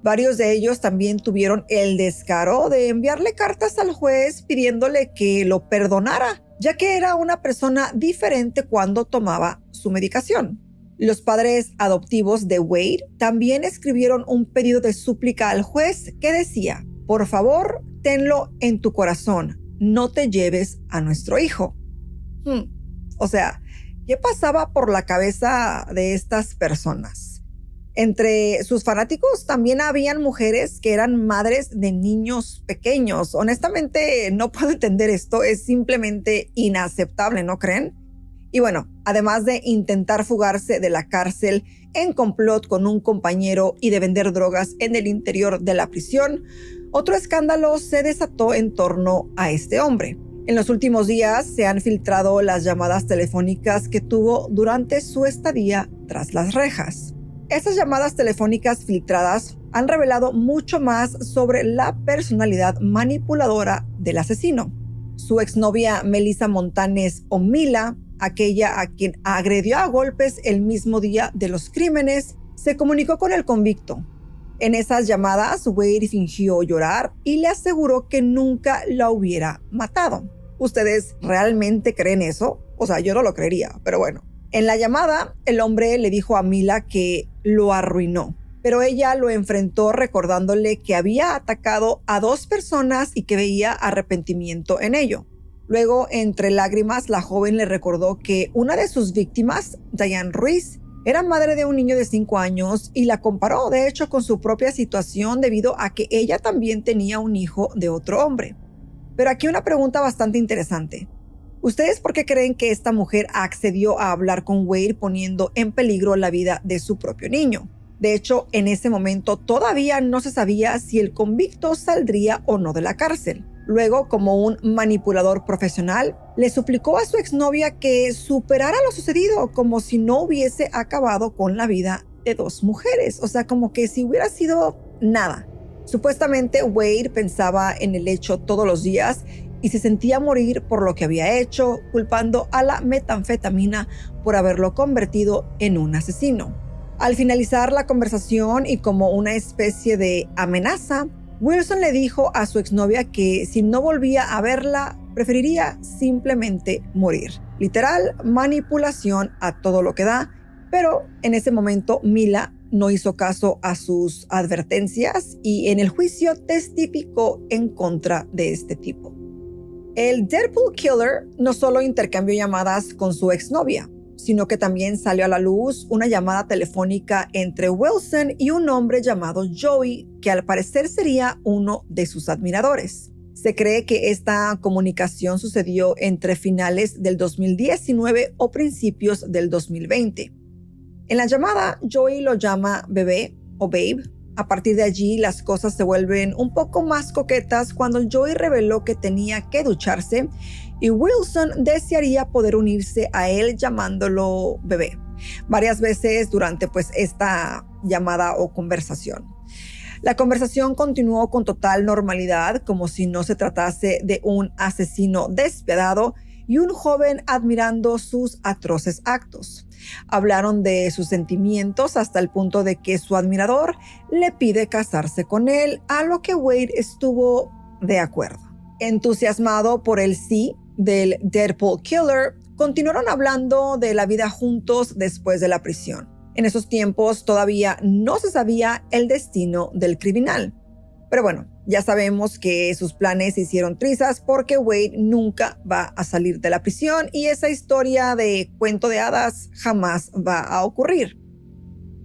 Varios de ellos también tuvieron el descaro de enviarle cartas al juez pidiéndole que lo perdonara, ya que era una persona diferente cuando tomaba su medicación. Los padres adoptivos de Wade también escribieron un pedido de súplica al juez que decía: por favor, tenlo en tu corazón, no te lleves a nuestro hijo. O sea, ¿qué pasaba por la cabeza de estas personas? Entre sus fanáticos también habían mujeres que eran madres de niños pequeños. Honestamente, no puedo entender esto. Es simplemente inaceptable, ¿no creen? Y bueno, además de intentar fugarse de la cárcel en complot con un compañero y de vender drogas en el interior de la prisión, otro escándalo se desató en torno a este hombre. En los últimos días se han filtrado las llamadas telefónicas que tuvo durante su estadía tras las rejas. Estas llamadas telefónicas filtradas han revelado mucho más sobre la personalidad manipuladora del asesino. Su exnovia Melissa Montanes o Mila, aquella a quien agredió a golpes el mismo día de los crímenes, se comunicó con el convicto. En esas llamadas, Wade fingió llorar y le aseguró que nunca la hubiera matado. ¿Ustedes realmente creen eso? O sea, yo no lo creería, pero bueno. En la llamada, el hombre le dijo a Mila que lo arruinó, pero ella lo enfrentó recordándole que había atacado a 2 personas y que veía arrepentimiento en ello. Luego, entre lágrimas, la joven le recordó que una de sus víctimas, Diane Ruiz, era madre de un niño de 5 años y la comparó, de hecho, con su propia situación debido a que ella también tenía un hijo de otro hombre. Pero aquí una pregunta bastante interesante. ¿Ustedes por qué creen que esta mujer accedió a hablar con Wade poniendo en peligro la vida de su propio niño? De hecho, en ese momento todavía no se sabía si el convicto saldría o no de la cárcel. Luego, como un manipulador profesional, le suplicó a su exnovia que superara lo sucedido como si no hubiese acabado con la vida de dos mujeres. O sea, como que si hubiera sido nada. Supuestamente, Wade pensaba en el hecho todos los días y se sentía morir por lo que había hecho, culpando a la metanfetamina por haberlo convertido en un asesino. Al finalizar la conversación y como una especie de amenaza, Wilson le dijo a su exnovia que si no volvía a verla, preferiría simplemente morir. Literal, manipulación a todo lo que da, pero en ese momento Mila no hizo caso a sus advertencias y en el juicio testificó en contra de este tipo. El Deadpool Killer no solo intercambió llamadas con su exnovia, sino que también salió a la luz una llamada telefónica entre Wilson y un hombre llamado Joey, que al parecer sería uno de sus admiradores. Se cree que esta comunicación sucedió entre finales del 2019 o principios del 2020. En la llamada, Joey lo llama bebé o babe. A partir de allí, las cosas se vuelven un poco más coquetas cuando Joey reveló que tenía que ducharse y Wilson desearía poder unirse a él llamándolo bebé varias veces durante esta llamada o conversación. La conversación continuó con total normalidad, como si no se tratase de un asesino despiadado y un joven admirando sus atroces actos. Hablaron de sus sentimientos hasta el punto de que su admirador le pide casarse con él, a lo que Wade estuvo de acuerdo. Entusiasmado por el sí del Deadpool Killer, continuaron hablando de la vida juntos después de la prisión. En esos tiempos todavía no se sabía el destino del criminal. Pero bueno, ya sabemos que sus planes se hicieron trizas porque Wade nunca va a salir de la prisión y esa historia de cuento de hadas jamás va a ocurrir.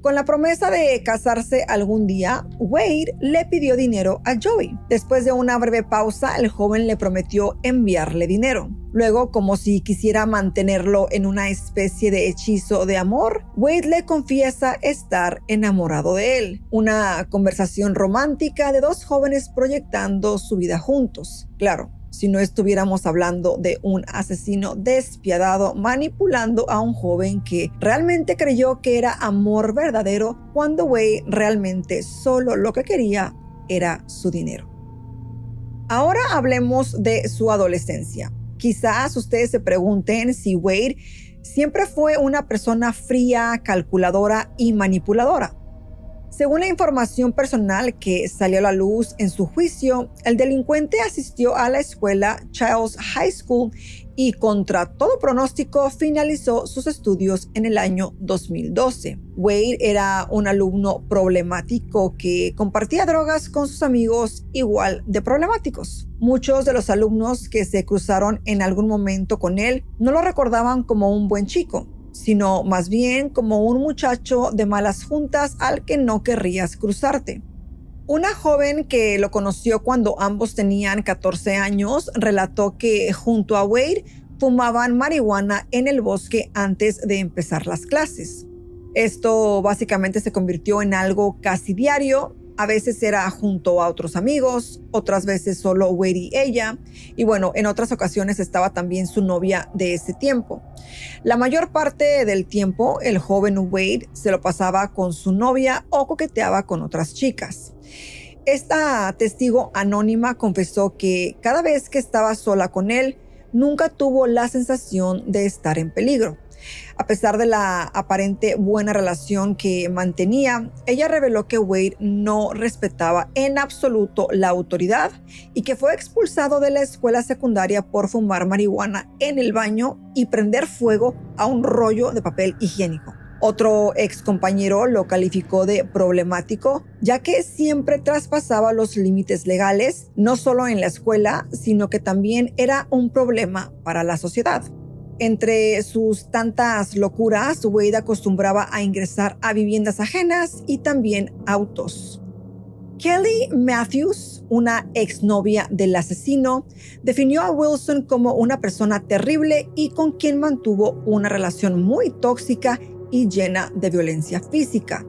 Con la promesa de casarse algún día, Wade le pidió dinero a Joey. Después de una breve pausa, el joven le prometió enviarle dinero. Luego, como si quisiera mantenerlo en una especie de hechizo de amor, Wade le confiesa estar enamorado de él. Una conversación romántica de dos jóvenes proyectando su vida juntos. Claro, si no estuviéramos hablando de un asesino despiadado manipulando a un joven que realmente creyó que era amor verdadero cuando Wade realmente solo lo que quería era su dinero. Ahora hablemos de su adolescencia. Quizás ustedes se pregunten si Wade siempre fue una persona fría, calculadora y manipuladora. Según la información personal que salió a la luz en su juicio, el delincuente asistió a la escuela Childs High School y contra todo pronóstico finalizó sus estudios en el año 2012. Wade era un alumno problemático que compartía drogas con sus amigos igual de problemáticos. Muchos de los alumnos que se cruzaron en algún momento con él no lo recordaban como un buen chico, sino más bien como un muchacho de malas juntas al que no querrías cruzarte. Una joven que lo conoció cuando ambos tenían 14 años relató que junto a Wade fumaban marihuana en el bosque antes de empezar las clases. Esto básicamente se convirtió en algo casi diario. A veces era junto a otros amigos, otras veces solo Wade y ella. Y bueno, en otras ocasiones estaba también su novia de ese tiempo. La mayor parte del tiempo, el joven Wade se lo pasaba con su novia o coqueteaba con otras chicas. Esta testigo anónima confesó que cada vez que estaba sola con él, nunca tuvo la sensación de estar en peligro. A pesar de la aparente buena relación que mantenía, ella reveló que Wade no respetaba en absoluto la autoridad y que fue expulsado de la escuela secundaria por fumar marihuana en el baño y prender fuego a un rollo de papel higiénico. Otro ex compañero lo calificó de problemático, ya que siempre traspasaba los límites legales, no solo en la escuela, sino que también era un problema para la sociedad. Entre sus tantas locuras, Wade acostumbraba a ingresar a viviendas ajenas y también autos. Kelly Matthews, una exnovia del asesino, definió a Wilson como una persona terrible y con quien mantuvo una relación muy tóxica y llena de violencia física.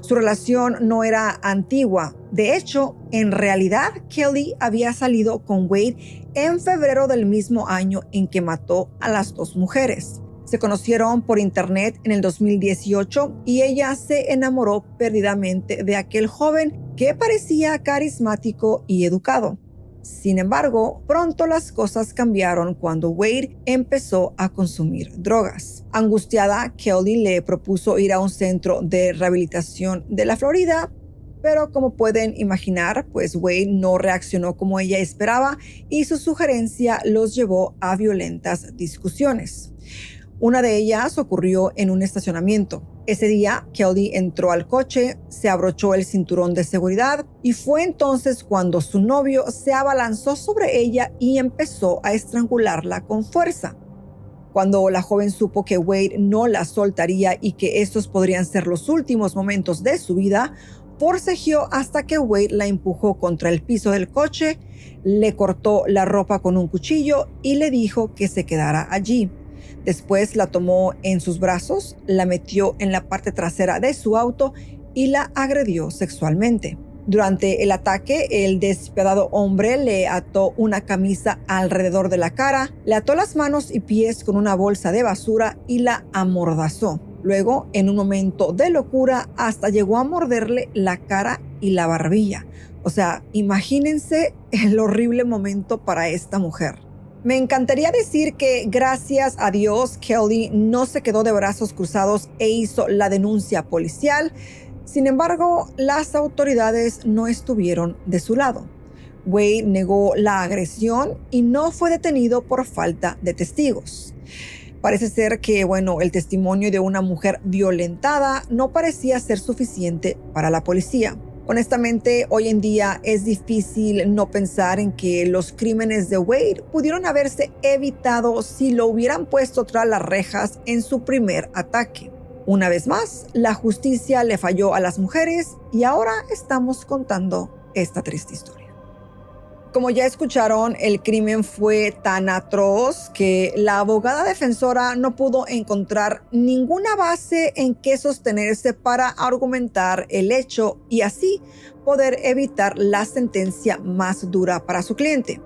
Su relación no era antigua. De hecho, en realidad, Kelly había salido con Wade en febrero del mismo año en que mató a las dos mujeres. Se conocieron por internet en el 2018 y ella se enamoró perdidamente de aquel joven que parecía carismático y educado. Sin embargo, pronto las cosas cambiaron cuando Wade empezó a consumir drogas. Angustiada, Kelly le propuso ir a un centro de rehabilitación de la Florida, pero como pueden imaginar, pues Wade no reaccionó como ella esperaba y su sugerencia los llevó a violentas discusiones. Una de ellas ocurrió en un estacionamiento. Ese día, Kelly entró al coche, se abrochó el cinturón de seguridad y fue entonces cuando su novio se abalanzó sobre ella y empezó a estrangularla con fuerza. Cuando la joven supo que Wade no la soltaría y que estos podrían ser los últimos momentos de su vida, forcejeó hasta que Wade la empujó contra el piso del coche, le cortó la ropa con un cuchillo y le dijo que se quedara allí. Después la tomó en sus brazos, la metió en la parte trasera de su auto y la agredió sexualmente. Durante el ataque, el despiadado hombre le ató una camisa alrededor de la cara, le ató las manos y pies con una bolsa de basura y la amordazó. Luego, en un momento de locura, hasta llegó a morderle la cara y la barbilla. O sea, imagínense el horrible momento para esta mujer. Me encantaría decir que gracias a Dios Kelly no se quedó de brazos cruzados e hizo la denuncia policial. Sin embargo, las autoridades no estuvieron de su lado. Wade negó la agresión y no fue detenido por falta de testigos. Parece ser que, el testimonio de una mujer violentada no parecía ser suficiente para la policía. Honestamente, hoy en día es difícil no pensar en que los crímenes de Wade pudieron haberse evitado si lo hubieran puesto tras las rejas en su primer ataque. Una vez más, la justicia le falló a las mujeres y ahora estamos contando esta triste historia. Como ya escucharon, el crimen fue tan atroz que la abogada defensora no pudo encontrar ninguna base en que sostenerse para argumentar el hecho y así poder evitar la sentencia más dura para su cliente.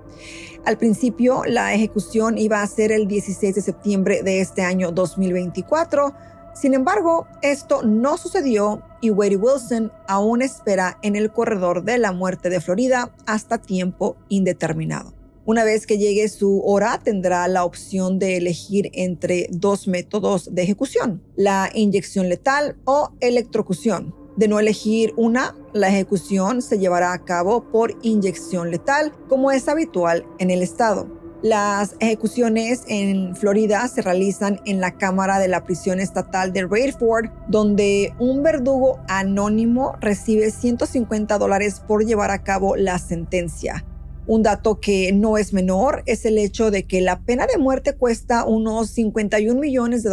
Al principio, la ejecución iba a ser el 16 de septiembre de este año 2024. Sin embargo, esto no sucedió y Wade Wilson aún espera en el corredor de la muerte de Florida hasta tiempo indeterminado. Una vez que llegue su hora, tendrá la opción de elegir entre dos métodos de ejecución: la inyección letal o electrocución. De no elegir una, la ejecución se llevará a cabo por inyección letal, como es habitual en el estado. Las ejecuciones en Florida se realizan en la cámara de la prisión estatal de Radford, donde un verdugo anónimo recibe $150 por llevar a cabo la sentencia. Un dato que no es menor es el hecho de que la pena de muerte cuesta unos $51 millones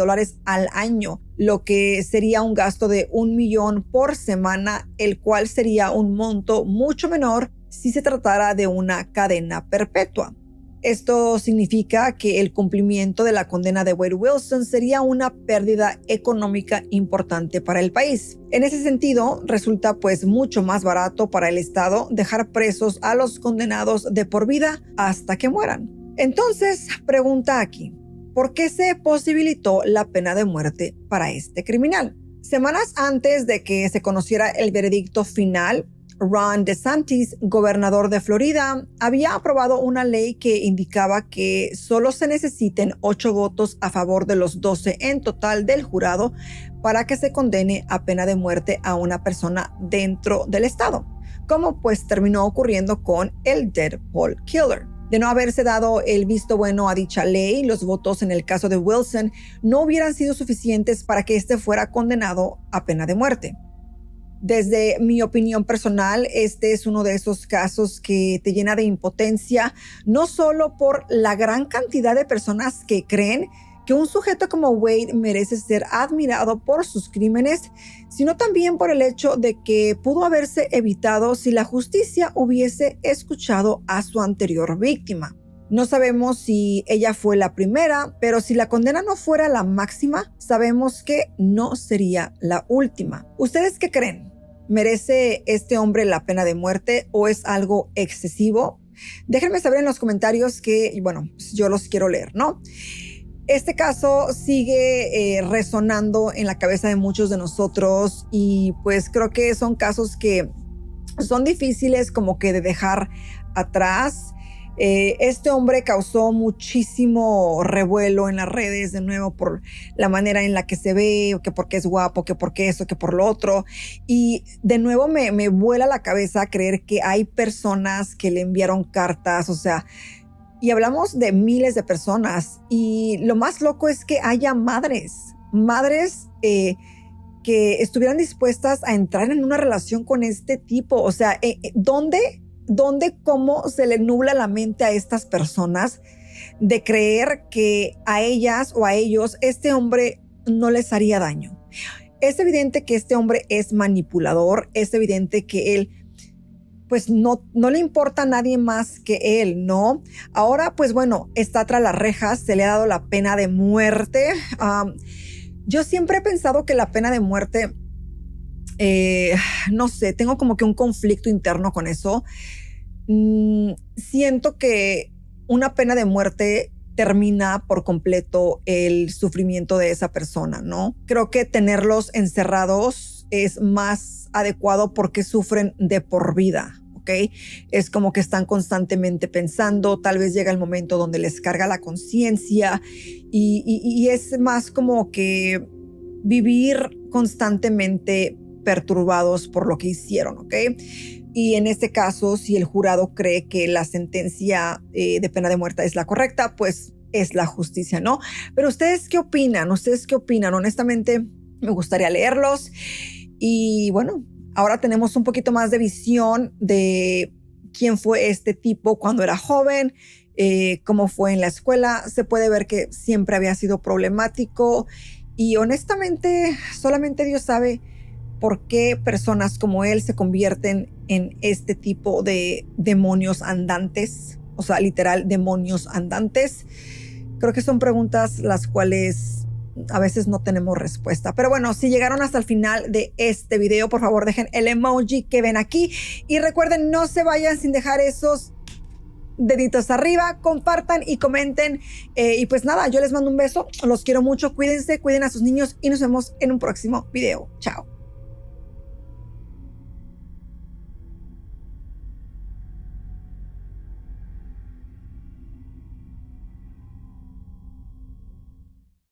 al año, lo que sería un gasto de $1 millón por semana, el cual sería un monto mucho menor si se tratara de una cadena perpetua. Esto significa que el cumplimiento de la condena de Wade Wilson sería una pérdida económica importante para el país. En ese sentido, resulta mucho más barato para el Estado dejar presos a los condenados de por vida hasta que mueran. Entonces, pregunta aquí, ¿por qué se posibilitó la pena de muerte para este criminal? Semanas antes de que se conociera el veredicto final, Ron DeSantis, gobernador de Florida, había aprobado una ley que indicaba que solo se necesiten 8 votos a favor de los 12 en total del jurado para que se condene a pena de muerte a una persona dentro del estado, como terminó ocurriendo con el Deadpool Killer. De no haberse dado el visto bueno a dicha ley, los votos en el caso de Wilson no hubieran sido suficientes para que este fuera condenado a pena de muerte. Desde mi opinión personal, este es uno de esos casos que te llena de impotencia, no solo por la gran cantidad de personas que creen que un sujeto como Wade merece ser admirado por sus crímenes, sino también por el hecho de que pudo haberse evitado si la justicia hubiese escuchado a su anterior víctima. No sabemos si ella fue la primera, pero si la condena no fuera la máxima, sabemos que no sería la última. ¿Ustedes qué creen? ¿Merece este hombre la pena de muerte o es algo excesivo? Déjenme saber en los comentarios que, bueno, yo los quiero leer, ¿no? Este caso sigue resonando en la cabeza de muchos de nosotros y pues creo que son casos que son difíciles como que de dejar atrás. Este hombre causó muchísimo revuelo en las redes, de nuevo por la manera en la que se ve, o que porque es guapo, que porque eso, que por lo otro. Y de nuevo me vuela la cabeza creer que hay personas que le enviaron cartas, o sea, y hablamos de miles de personas. Y lo más loco es que haya madres que estuvieran dispuestas a entrar en una relación con este tipo. O sea, ¿dónde, cómo se le nubla la mente a estas personas de creer que a ellas o a ellos este hombre no les haría daño? Es evidente que este hombre es manipulador, es evidente que él pues no le importa a nadie más que él, ¿no? Ahora, pues bueno, está tras las rejas, se le ha dado la pena de muerte. Yo siempre he pensado que la pena de muerte, no sé, tengo como que un conflicto interno con eso. Siento que una pena de muerte termina por completo el sufrimiento de esa persona, ¿no? Creo que tenerlos encerrados es más adecuado porque sufren de por vida, ¿ok? Es como que están constantemente pensando, tal vez llega el momento donde les carga la conciencia y es más como que vivir constantemente perturbados por lo que hicieron, ¿ok? Y en este caso, si el jurado cree que la sentencia de pena de muerte es la correcta, pues es la justicia, ¿no? Pero ¿ustedes qué opinan? Honestamente, me gustaría leerlos. Y bueno, ahora tenemos un poquito más de visión de quién fue este tipo cuando era joven, cómo fue en la escuela. Se puede ver que siempre había sido problemático y honestamente solamente Dios sabe por qué personas como él se convierten en este tipo de demonios andantes, o sea, literal demonios andantes. Creo que son preguntas las cuales a veces no tenemos respuesta. Pero bueno, si llegaron hasta el final de este video, por favor dejen el emoji que ven aquí y recuerden, no se vayan sin dejar esos deditos arriba, compartan y comenten. Y pues nada, yo les mando un beso, los quiero mucho, cuídense, cuiden a sus niños y nos vemos en un próximo video. Chao.